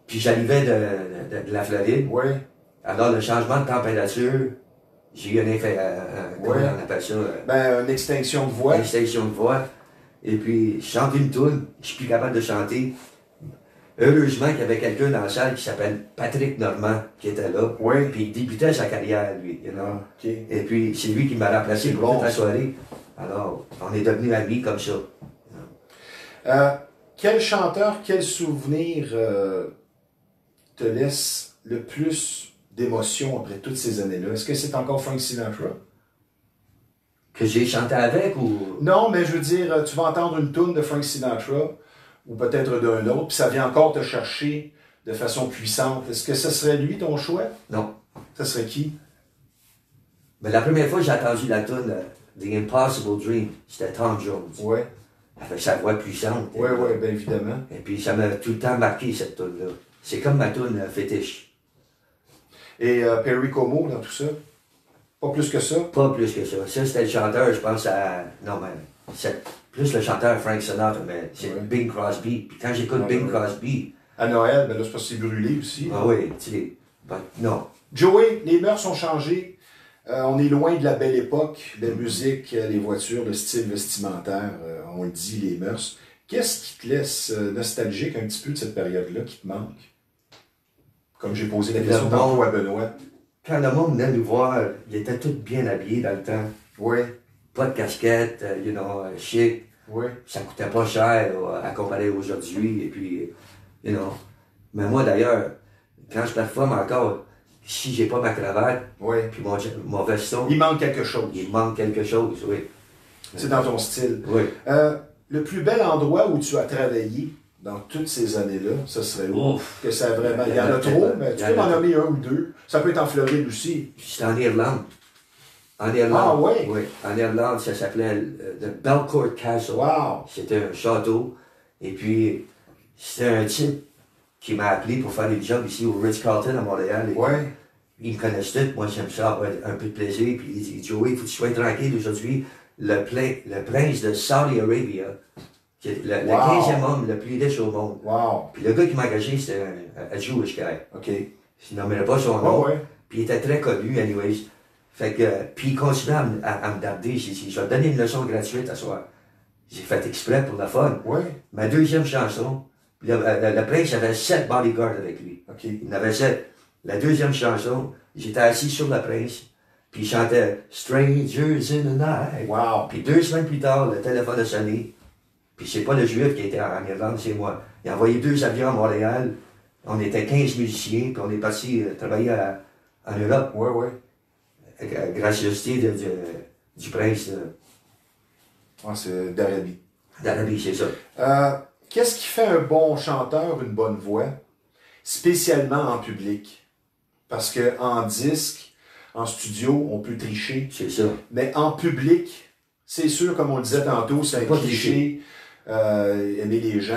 Speaker 3: puis j'arrivais de la Floride.
Speaker 1: Oui.
Speaker 3: Alors le changement de température, j'ai eu comment
Speaker 1: Ouais.
Speaker 3: on appelle ça,
Speaker 1: Ben, une extinction de voix.
Speaker 3: une extinction de voix, et puis je chante une toune, je suis plus capable de chanter. Heureusement qu'il y avait quelqu'un dans la salle qui s'appelle Patrick Normand, qui était là.
Speaker 1: Oui.
Speaker 3: Puis il débutait sa carrière, lui. You know?
Speaker 1: Ah, OK.
Speaker 3: Et puis c'est lui qui m'a remplacé
Speaker 1: C'est
Speaker 3: pour
Speaker 1: bon,
Speaker 3: toute la
Speaker 1: ça.
Speaker 3: soirée. Alors, on est devenus amis comme ça.
Speaker 1: Quel chanteur, quel souvenir te laisse le plus d'émotion après toutes ces années-là? Est-ce que c'est encore Frank Sinatra?
Speaker 3: Que j'ai chanté avec ou.
Speaker 1: Non, mais je veux dire, tu vas entendre une toune de Frank Sinatra ou peut-être d'un autre, puis ça vient encore te chercher de façon puissante. Est-ce que ce serait lui ton choix?
Speaker 3: Non.
Speaker 1: Ça serait qui?
Speaker 3: Mais la première fois que j'ai entendu la tune The Impossible Dream, c'était Tom Jones.
Speaker 1: Oui,
Speaker 3: Avec sa voix puissante.
Speaker 1: oui, oui, bien évidemment.
Speaker 3: Et puis ça m'a tout le temps marqué cette tune-là. C'est comme ma tune fétiche.
Speaker 1: Et Perry Como dans tout ça? Pas plus que ça?
Speaker 3: Pas plus que ça. Ça, c'était le chanteur, je pense à. Non, mais c'est plus le chanteur Frank Sinatra, mais c'est
Speaker 1: Ouais.
Speaker 3: Bing Crosby. Puis quand j'écoute
Speaker 1: Ouais,
Speaker 3: Bing
Speaker 1: ouais.
Speaker 3: Crosby,
Speaker 1: À Noël, ben là, c'est parce que c'est brûlé aussi.
Speaker 3: ah oui, tu sais, non.
Speaker 1: Joey, les mœurs ont changé. On est loin de la belle époque, la musique, les voitures, le style vestimentaire, on le dit, les mœurs. Qu'est-ce qui te laisse nostalgique un petit peu de cette période-là, qui te manque? Comme j'ai posé la
Speaker 3: Le
Speaker 1: question
Speaker 3: monde.
Speaker 1: tantôt à Benoît.
Speaker 3: Quand le monde venait nous voir, ils étaient tous bien habillés dans le temps.
Speaker 1: Oui,
Speaker 3: Pas de casquette, chic.
Speaker 1: oui,
Speaker 3: Ça coûtait pas cher à comparer aujourd'hui. Et puis, Mais moi d'ailleurs, quand je performe encore, si j'ai pas ma cravate,
Speaker 1: oui.
Speaker 3: puis mon veston,
Speaker 1: Il manque quelque chose.
Speaker 3: il manque quelque chose, oui.
Speaker 1: C'est dans ton style.
Speaker 3: Oui.
Speaker 1: Le plus bel endroit où tu as travaillé dans toutes ces années-là, ce serait où?
Speaker 3: Ouf.
Speaker 1: Que ça a vraiment...
Speaker 3: Il
Speaker 1: Il y en a trop, mais tu
Speaker 3: il y
Speaker 1: peux
Speaker 3: en
Speaker 1: m'en
Speaker 3: a
Speaker 1: nommer un ou deux. Ça peut être en Floride aussi.
Speaker 3: C'était en Irlande. En Irlande.
Speaker 1: Ah ouais?
Speaker 3: Oui. En Irlande, ça s'appelait le Belcourt Castle.
Speaker 1: Wow!
Speaker 3: C'était un château. Et puis, c'était un type qui m'a appelé pour faire des jobs ici au Ritz-Carlton à Montréal. Et
Speaker 1: Ouais.
Speaker 3: il me connaissait tout. Moi, j'aime ça avoir un peu de plaisir. Puis il dit, Joey, il faut que tu sois tranquille aujourd'hui. Le prince de Saudi Arabia, qui est le
Speaker 1: Wow.
Speaker 3: 15e homme le plus riche au monde.
Speaker 1: Wow!
Speaker 3: Puis le gars qui m'a engagé, c'était un Jewish guy.
Speaker 1: OK.
Speaker 3: Je nommerai pas son nom.
Speaker 1: Ouais, ouais.
Speaker 3: Puis il était très connu, anyways. Fait que, puis il continuait à me darder. J'ai dit, je vais te donner une leçon gratuite à soir. J'ai fait exprès pour la fun.
Speaker 1: Ouais.
Speaker 3: Ma deuxième chanson, le prince avait 7 bodyguards avec lui.
Speaker 1: OK.
Speaker 3: Il en avait 7. La deuxième chanson, j'étais assis sur la Prince, puis il chantait Strangers in the Night.
Speaker 1: Wow.
Speaker 3: Puis 2 semaines plus tard, le téléphone a sonné. Puis c'est pas le Juif qui était en Irlande, c'est moi. Il a envoyé 2 avions à Montréal. On était 15 musiciens, puis on est parti travailler en Europe.
Speaker 1: Oui, oui.
Speaker 3: Gracieuseté du prince
Speaker 1: C'est d'Arabie.
Speaker 3: d'Arabie, c'est ça.
Speaker 1: Qu'est-ce qui fait un bon chanteur, une bonne voix, spécialement en public? Parce que en disque, en studio, on peut tricher.
Speaker 3: C'est ça.
Speaker 1: Mais en public, c'est sûr, comme on le disait tantôt, c'est un
Speaker 3: Pas
Speaker 1: cliché. Aimer les gens,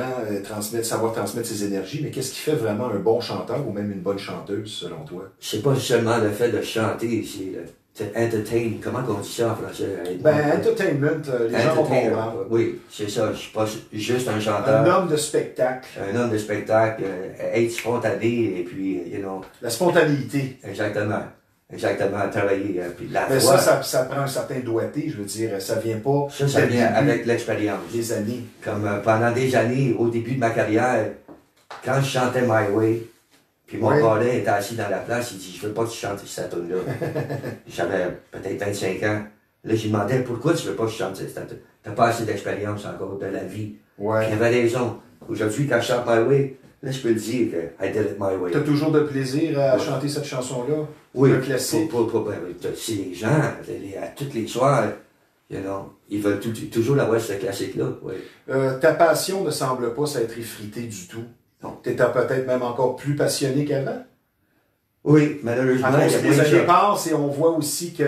Speaker 1: savoir transmettre ses énergies. Mais qu'est-ce qui fait vraiment un bon chanteur ou même une bonne chanteuse, selon toi?
Speaker 3: C'est pas seulement le fait de chanter, c'est entertain. Comment on dit ça en français?
Speaker 1: Ben, entertainment, les gens vont comprendre.
Speaker 3: Oui, c'est ça. Je suis pas juste un
Speaker 1: Un
Speaker 3: chanteur.
Speaker 1: homme de spectacle.
Speaker 3: Un homme de spectacle, être spontané et puis,
Speaker 1: La spontanéité.
Speaker 3: exactement, travailler. Puis la
Speaker 1: Mais
Speaker 3: voix,
Speaker 1: ça prend un certain doigté, je veux dire. Ça vient pas
Speaker 3: ça vient avec l'expérience.
Speaker 1: des années.
Speaker 3: Comme pendant des années, au début de ma carrière, quand je chantais My Way, puis mon parrain était assis dans la place, il dit, je veux pas que tu chantes cette tune-là. J'avais peut-être 25 ans. Là, j'ai demandé, pourquoi tu veux pas que je chante cette tune? T'as pas assez d'expérience encore de la vie.
Speaker 1: Ouais.
Speaker 3: Puis il avait raison. Aujourd'hui, quand je chante My Way, là, je peux le dire que I did it my way.
Speaker 1: T'as toujours de plaisir à chanter cette chanson-là?
Speaker 3: Oui,
Speaker 1: le classique.
Speaker 3: C'est les gens, à tous les soirs, ils veulent toujours avoir ce classique-là. Oui.
Speaker 1: Ta passion ne semble pas s'être effritée du tout.
Speaker 3: Non.
Speaker 1: T'étais peut-être même encore plus passionné qu'avant.
Speaker 3: Oui, malheureusement,
Speaker 1: À cause
Speaker 3: il y a
Speaker 1: que
Speaker 3: moins
Speaker 1: les
Speaker 3: de
Speaker 1: années
Speaker 3: gens.
Speaker 1: passent et on voit aussi que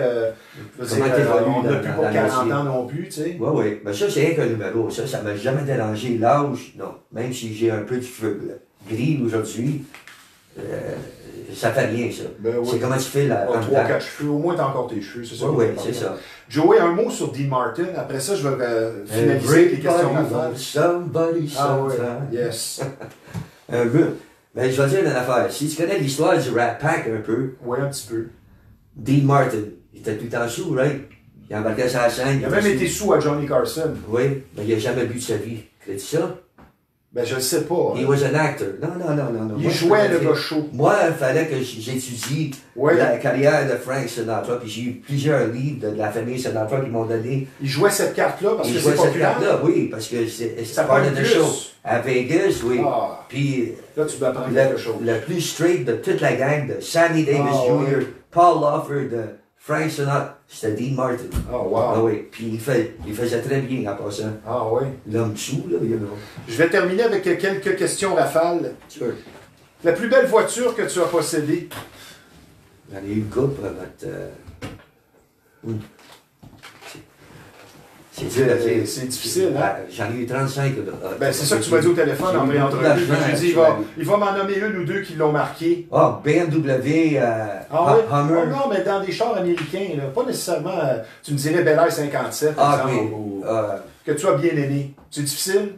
Speaker 3: Comment t'évolues
Speaker 1: on n'a
Speaker 3: dans-
Speaker 1: plus
Speaker 3: dans
Speaker 1: pour
Speaker 3: la
Speaker 1: 40
Speaker 3: métier.
Speaker 1: ans non plus, tu sais.
Speaker 3: Oui, oui. Mais ça, c'est rien qu'un numéro. Ça m'a jamais dérangé. L'âge, non. Même si j'ai un peu de cheveux gris aujourd'hui, ça fait rien, ça.
Speaker 1: Ben oui.
Speaker 3: C'est comment tu fais la.
Speaker 1: 3-4 cheveux, au moins t'as encore tes cheveux, c'est ça.
Speaker 3: Oui,
Speaker 1: qui est
Speaker 3: oui, c'est
Speaker 1: important.
Speaker 3: ça.
Speaker 1: Joey, un mot sur Dean Martin. Après ça, je vais finaliser avec les questions rafales.
Speaker 3: Somebody,
Speaker 1: Ah oui,
Speaker 3: sometime.
Speaker 1: yes.
Speaker 3: Un peu. Mais je vais dire une affaire. Si tu connais l'histoire du Rat Pack un peu,
Speaker 1: Oui, un petit peu.
Speaker 3: Dean Martin, il était tout le temps sous, right? Il embarquait sur la scène.
Speaker 1: Il a même été sous à Johnny Carson.
Speaker 3: Oui, mais il n'a jamais bu de sa vie. Crois-tu ça?
Speaker 1: Ben, je le sais pas.
Speaker 3: He was an actor. Non.
Speaker 1: Il
Speaker 3: Moi,
Speaker 1: jouait
Speaker 3: je
Speaker 1: le
Speaker 3: peux
Speaker 1: gars
Speaker 3: dire-
Speaker 1: chaud.
Speaker 3: Moi, il fallait que j'étudie
Speaker 1: Ouais.
Speaker 3: la carrière de Frank Sinatra, puis j'ai eu plusieurs livres de la famille Sinatra qui m'ont donné.
Speaker 1: Il jouait cette carte-là parce
Speaker 3: Il
Speaker 1: que
Speaker 3: jouait
Speaker 1: c'est
Speaker 3: cette
Speaker 1: populaire.
Speaker 3: carte-là, oui, parce que c'est
Speaker 1: Ça
Speaker 3: part
Speaker 1: parle
Speaker 3: of the
Speaker 1: plus.
Speaker 3: show. À Vegas, oui.
Speaker 1: Ah,
Speaker 3: Puis
Speaker 1: là, tu dois apprendre quelque chose.
Speaker 3: le plus straight de toute la gang, de Sammy Davis
Speaker 1: Ah,
Speaker 3: Jr.,
Speaker 1: ouais.
Speaker 3: Paul Lawford, de Frank Sinatra, c'était Dean Martin.
Speaker 1: Oh,
Speaker 3: Ah
Speaker 1: wow.
Speaker 3: oui, puis il faisait très bien en passant.
Speaker 1: Ah, oui.
Speaker 3: L'homme sous, là,
Speaker 1: Je vais terminer avec quelques questions rafales.
Speaker 3: Sure.
Speaker 1: La plus belle voiture que tu as possédée?
Speaker 3: J'en ai eu une couple, oui. C'est dur à dire.
Speaker 1: C'est difficile, hein?
Speaker 3: J'en ai eu 35.
Speaker 1: Ben, c'est ça que tu m'as dit au téléphone en
Speaker 3: J'ai eu
Speaker 1: pré-entrevue.
Speaker 3: beaucoup d'argent,
Speaker 1: J'ai dit, il va m'en nommer une ou deux qui l'ont marqué.
Speaker 3: Ah, BMW,
Speaker 1: Ah oui?
Speaker 3: Hummer.
Speaker 1: Oh non, mais dans des chars américains, là. Pas nécessairement, tu me dirais Bel Air 57, par
Speaker 3: Ah oui.
Speaker 1: exemple, ou que tu as bien aimé. C'est difficile?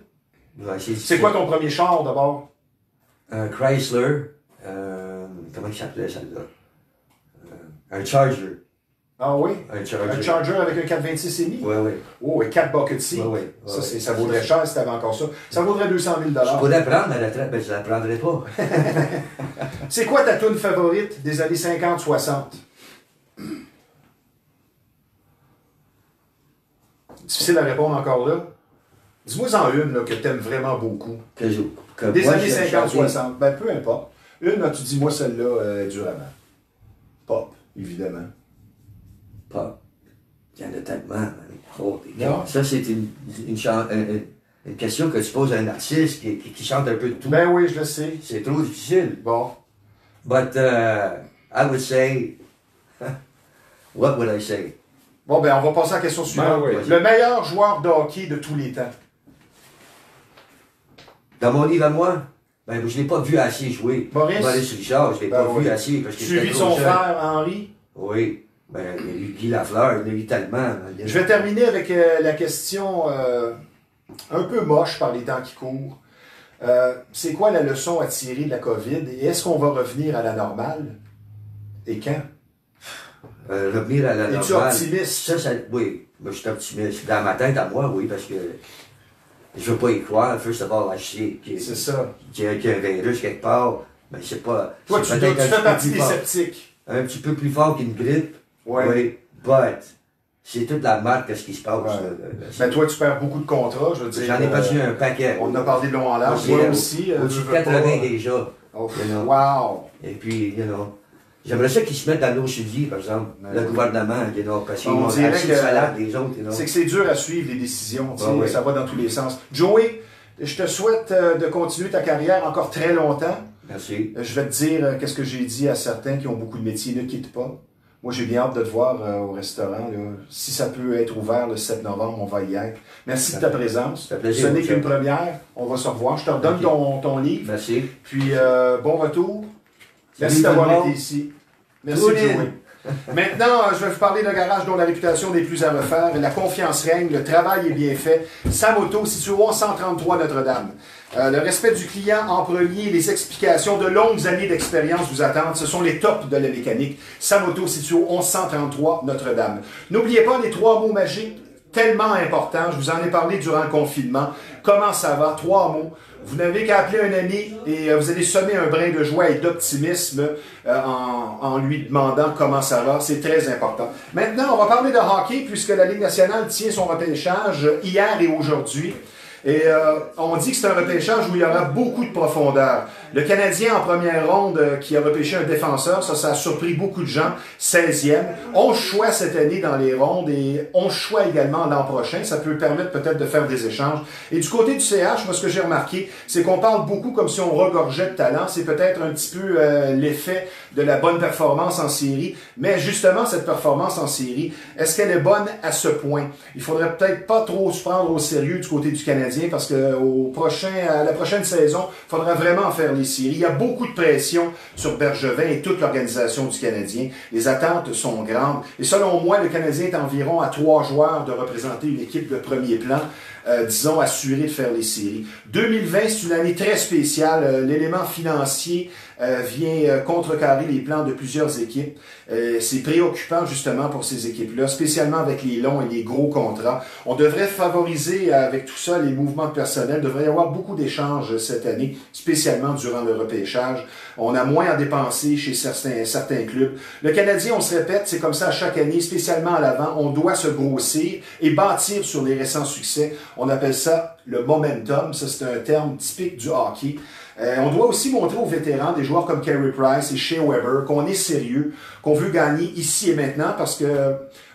Speaker 3: Ouais,
Speaker 1: C'est quoi ton premier char, d'abord?
Speaker 3: Un Chrysler. Comment il s'appelait celle-là? Un Charger.
Speaker 1: Ah oui?
Speaker 3: Un Charger.
Speaker 1: Un Charger avec un 426
Speaker 3: Oui, oui.
Speaker 1: Oh, et 4 bucket seats.
Speaker 3: Oui, oui.
Speaker 1: Ça vaudrait cher si tu avais encore ça. Ça vaudrait 200 000
Speaker 3: Je pourrais prendre ma retraite, mais je ne la prendrais pas.
Speaker 1: C'est quoi ta tune favorite des années 50-60? Difficile à répondre encore là. Dis-moi-en une là, que tu aimes vraiment beaucoup.
Speaker 3: Que
Speaker 1: Des
Speaker 3: moi,
Speaker 1: années
Speaker 3: je vais chanter.
Speaker 1: 50-60. Ben, peu importe. Une, là, tu dis, moi, celle-là, durement. Pop, évidemment.
Speaker 3: Pas. Il y en a tellement. Man. Oh,
Speaker 1: Non.
Speaker 3: ça, c'est une question que tu poses à un artiste qui chante un peu de tout.
Speaker 1: Ben oui, je le sais.
Speaker 3: C'est trop difficile.
Speaker 1: Bon.
Speaker 3: But I would say, what would I say?
Speaker 1: Bon, ben, on va passer à la question suivante.
Speaker 2: oui.
Speaker 1: Le meilleur joueur de hockey de tous les temps.
Speaker 3: Dans mon livre à moi, ben, je ne l'ai pas vu assez jouer.
Speaker 1: Maurice?
Speaker 3: Richard, je ne l'ai
Speaker 1: Ben
Speaker 3: pas
Speaker 1: oui.
Speaker 3: vu assez parce que
Speaker 1: Suivi
Speaker 3: j'étais
Speaker 1: de
Speaker 3: trop
Speaker 1: son
Speaker 3: jeune.
Speaker 1: frère, Henri.
Speaker 3: Oui. Ben, il y a eu Guy Lafleur, il y a eu tellement. Man.
Speaker 1: Je vais terminer avec la question un peu moche par les temps qui courent. C'est quoi la leçon à tirer de la COVID et est-ce qu'on va revenir à la normale? Et quand?
Speaker 3: Revenir à la
Speaker 1: Es-tu
Speaker 3: normale.
Speaker 1: optimiste?
Speaker 3: Oui, moi je suis optimiste. Dans ma tête à moi, oui, parce que je veux pas y croire. First of all, je sais
Speaker 1: C'est ça.
Speaker 3: qu'il y a un virus quelque part. Mais c'est pas.
Speaker 1: Toi,
Speaker 3: c'est
Speaker 1: tu
Speaker 3: peut-être
Speaker 1: fais partie
Speaker 3: plus
Speaker 1: des
Speaker 3: fort.
Speaker 1: sceptiques.
Speaker 3: Un petit peu plus fort qu'une grippe.
Speaker 1: Ouais.
Speaker 3: Oui, but c'est toute la marque, qu'est-ce qui se passe.
Speaker 1: Ouais.
Speaker 3: Là.
Speaker 1: Ben, toi, tu perds beaucoup de contrats, je veux dire.
Speaker 3: J'en ai passé un paquet.
Speaker 1: On en a parlé de long en large.
Speaker 3: Moi
Speaker 1: Moi aussi.
Speaker 3: Au-dessus
Speaker 1: je
Speaker 3: de
Speaker 1: veux
Speaker 3: 80
Speaker 1: pas-
Speaker 3: déjà.
Speaker 1: Oh,
Speaker 3: You know.
Speaker 1: wow!
Speaker 3: Et puis, j'aimerais ça qu'ils se mettent dans nos sudis, par exemple,
Speaker 1: Ouais.
Speaker 3: le gouvernement, parce qu'ils
Speaker 1: On
Speaker 3: ont
Speaker 1: dirait
Speaker 3: assez
Speaker 1: que-
Speaker 3: de salaire des autres,
Speaker 1: C'est que c'est dur à suivre les décisions, tu sais,
Speaker 3: Ah oui.
Speaker 1: ça va dans tous les sens. Joey, je te souhaite de continuer ta carrière encore très longtemps.
Speaker 3: Merci.
Speaker 1: Je vais te dire qu'est-ce que j'ai dit à certains qui ont beaucoup de métiers, ne quitte pas. Moi, j'ai bien hâte de te voir au restaurant. Là. Si ça peut être ouvert le 7 novembre, on va y être. Merci de ta présence.
Speaker 3: Ça fait plaisir,
Speaker 1: Ce n'est
Speaker 3: mon
Speaker 1: qu'une
Speaker 3: chum.
Speaker 1: première. On va se revoir. Je te redonne
Speaker 3: Ok.
Speaker 1: ton livre.
Speaker 3: Merci.
Speaker 1: Puis, bon retour. Merci
Speaker 3: Salut,
Speaker 1: d'avoir
Speaker 3: tout le monde.
Speaker 1: été ici. Merci,
Speaker 3: Tout le
Speaker 1: Joey.
Speaker 3: monde.
Speaker 1: Maintenant, je vais vous parler d'un garage dont la réputation n'est plus à refaire. La confiance règne, le travail est bien fait. Sam Auto, situé au 1133 Notre-Dame. Le respect du client en premier, les explications de longues années d'expérience vous attendent. Ce sont les tops de la mécanique. Sam Auto, situé au 1133 Notre-Dame. N'oubliez pas les 3 mots magiques, tellement importants. Je vous en ai parlé durant le confinement. Comment ça va? 3 mots. Vous n'avez qu'à appeler un ami et vous allez semer un brin de joie et d'optimisme en lui demandant comment ça va. C'est très important. Maintenant, on va parler de hockey puisque la Ligue nationale tient son repêchage hier et aujourd'hui. Et on dit que c'est un repêchage où il y aura beaucoup de profondeur. Le Canadien en première ronde qui a repêché un défenseur, ça a surpris beaucoup de gens, 16e. 11 choix cette année dans les rondes et 11 choix également l'an prochain. Ça peut permettre peut-être de faire des échanges. Et du côté du CH, moi ce que j'ai remarqué, c'est qu'on parle beaucoup comme si on regorgeait de talent. C'est peut-être un petit peu l'effet de la bonne performance en série. Mais justement, cette performance en série, est-ce qu'elle est bonne à ce point? Il faudrait peut-être pas trop se prendre au sérieux du côté du Canadien parce que à la prochaine saison, il faudra vraiment faire les séries. Il y a beaucoup de pression sur Bergevin et toute l'organisation du Canadien. Les attentes sont grandes. Et selon moi, le Canadien est environ à 3 joueurs de représenter une équipe de premier plan, disons, assurée de faire les séries. 2020, c'est une année très spéciale. L'élément financier vient contrecarrer les plans de plusieurs équipes. C'est préoccupant justement pour ces équipes-là, spécialement avec les longs et les gros contrats. On devrait favoriser avec tout ça les mouvements de personnel. Il devrait y avoir beaucoup d'échanges cette année, spécialement durant le repêchage. On a moins à dépenser chez certains clubs. Le Canadien, on se répète, c'est comme ça à chaque année, spécialement à l'avant. On doit se grossir et bâtir sur les récents succès. On appelle ça le momentum. Ça, c'est un terme typique du hockey. On doit aussi montrer aux vétérans, des joueurs comme Carey Price et Shea Weber, qu'on est sérieux, qu'on veut gagner ici et maintenant, parce que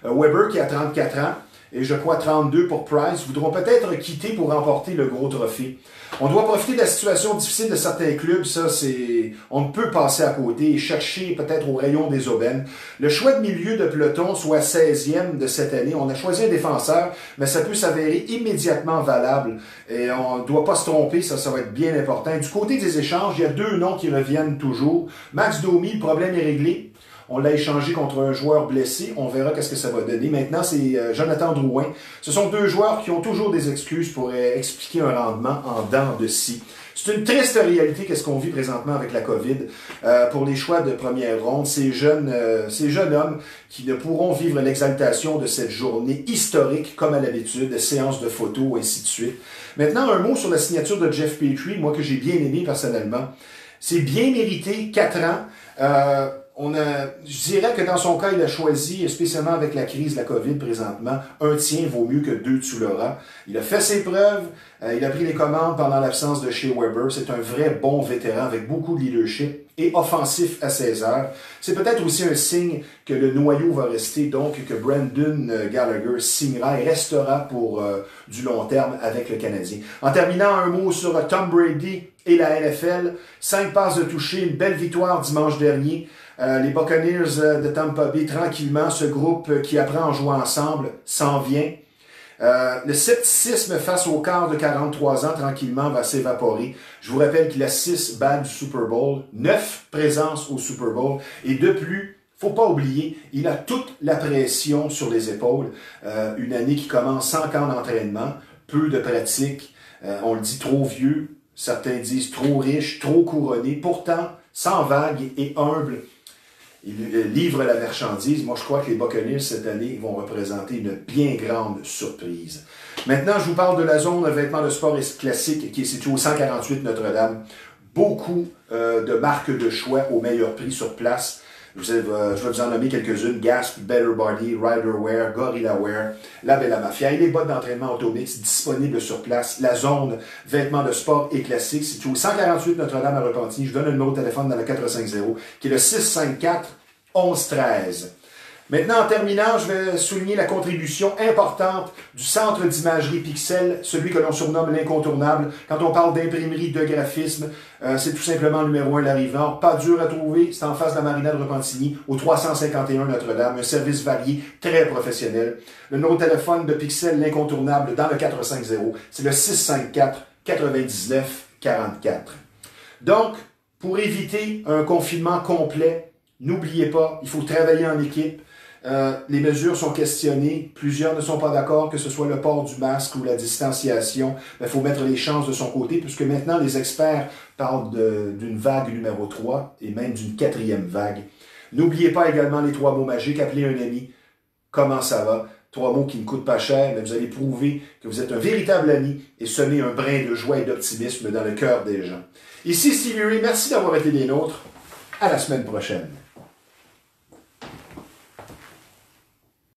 Speaker 1: Weber, qui a 34 ans, et je crois 32 pour Price, voudront peut-être quitter pour remporter le gros trophée. On doit profiter de la situation difficile de certains clubs, ça c'est... On ne peut passer à côté et chercher peut-être au rayon des aubaines. Le choix de milieu de peloton, soit 16e de cette année, on a choisi un défenseur, mais ça peut s'avérer immédiatement valable. Et on ne doit pas se tromper, ça va être bien important. Du côté des échanges, il y a 2 noms qui reviennent toujours. Max Domi, le problème est réglé. On l'a échangé contre un joueur blessé. On verra qu'est-ce que ça va donner. Maintenant, c'est Jonathan Drouin. Ce sont 2 joueurs qui ont toujours des excuses pour expliquer un rendement en dents de scie. C'est une triste réalité qu'est-ce qu'on vit présentement avec la COVID. Pour les choix de première ronde, ces jeunes hommes qui ne pourront vivre l'exaltation de cette journée historique comme à l'habitude, séances de photos, ainsi de suite. Maintenant, un mot sur la signature de Jeff Petrie, moi que j'ai bien aimé personnellement. C'est bien mérité, 4 ans. Je dirais que dans son cas, il a choisi, spécialement avec la crise de la COVID présentement, un tien vaut mieux que 2 tu l'auras. Il a fait ses preuves, il a pris les commandes pendant l'absence de Shea Weber. C'est un vrai bon vétéran avec beaucoup de leadership et offensif à 16 heures. C'est peut-être aussi un signe que le noyau va rester, donc que Brendan Gallagher signera et restera pour du long terme avec le Canadien. En terminant, un mot sur Tom Brady et la NFL. 5 passes de toucher, une belle victoire dimanche dernier. Les Buccaneers de Tampa Bay, tranquillement, ce groupe qui apprend en jouant ensemble s'en vient. Le scepticisme face au quart de 43 ans, tranquillement, va s'évaporer. Je vous rappelle qu'il a 6 bagues du Super Bowl, 9 présences au Super Bowl, et de plus, faut pas oublier, il a toute la pression sur les épaules. Une année qui commence sans camp d'entraînement, peu de pratique, on le dit trop vieux, certains disent trop riche, trop couronné, pourtant, sans vague et humble, il livre la marchandise. Moi, je crois que les Buccaneers, cette année, vont représenter une bien grande surprise. Maintenant, je vous parle de la zone vêtements de sport et classique qui est située au 148 Notre-Dame. beaucoup de marques de choix au meilleur prix sur place. Je vais vous en nommer quelques-unes. Gasp, Better Body, Riderwear, GorillaWear, La Bella Mafia et les bottes d'entraînement Automix disponibles sur place. La zone vêtements de sport et classiques située au 148 Notre-Dame à Repentigny. Je donne le numéro de téléphone dans le 450 qui est le 654-1113. Maintenant, en terminant, je vais souligner la contribution importante du Centre d'imagerie Pixel, celui que l'on surnomme l'incontournable. Quand on parle d'imprimerie, de graphisme, c'est tout simplement le numéro 1 de la Rive-Nord. Pas dur à trouver, c'est en face de la marina de Repentigny, au 351 Notre-Dame. Un service varié, très professionnel. Le numéro de téléphone de Pixel, l'incontournable, dans le 450, c'est le 654-99-44. Donc, pour éviter un confinement complet, n'oubliez pas, il faut travailler en équipe. Les mesures sont questionnées, plusieurs ne sont pas d'accord, que ce soit le port du masque ou la distanciation. Il faut mettre les chances de son côté, puisque maintenant les experts parlent d'une vague numéro 3 et même d'une 4e vague. N'oubliez pas également les 3 mots magiques, appelez un ami, comment ça va? 3 mots qui ne coûtent pas cher, mais vous allez prouver que vous êtes un véritable ami et semer un brin de joie et d'optimisme dans le cœur des gens. Ici Stevie Ray, merci d'avoir été des nôtres. À la semaine prochaine.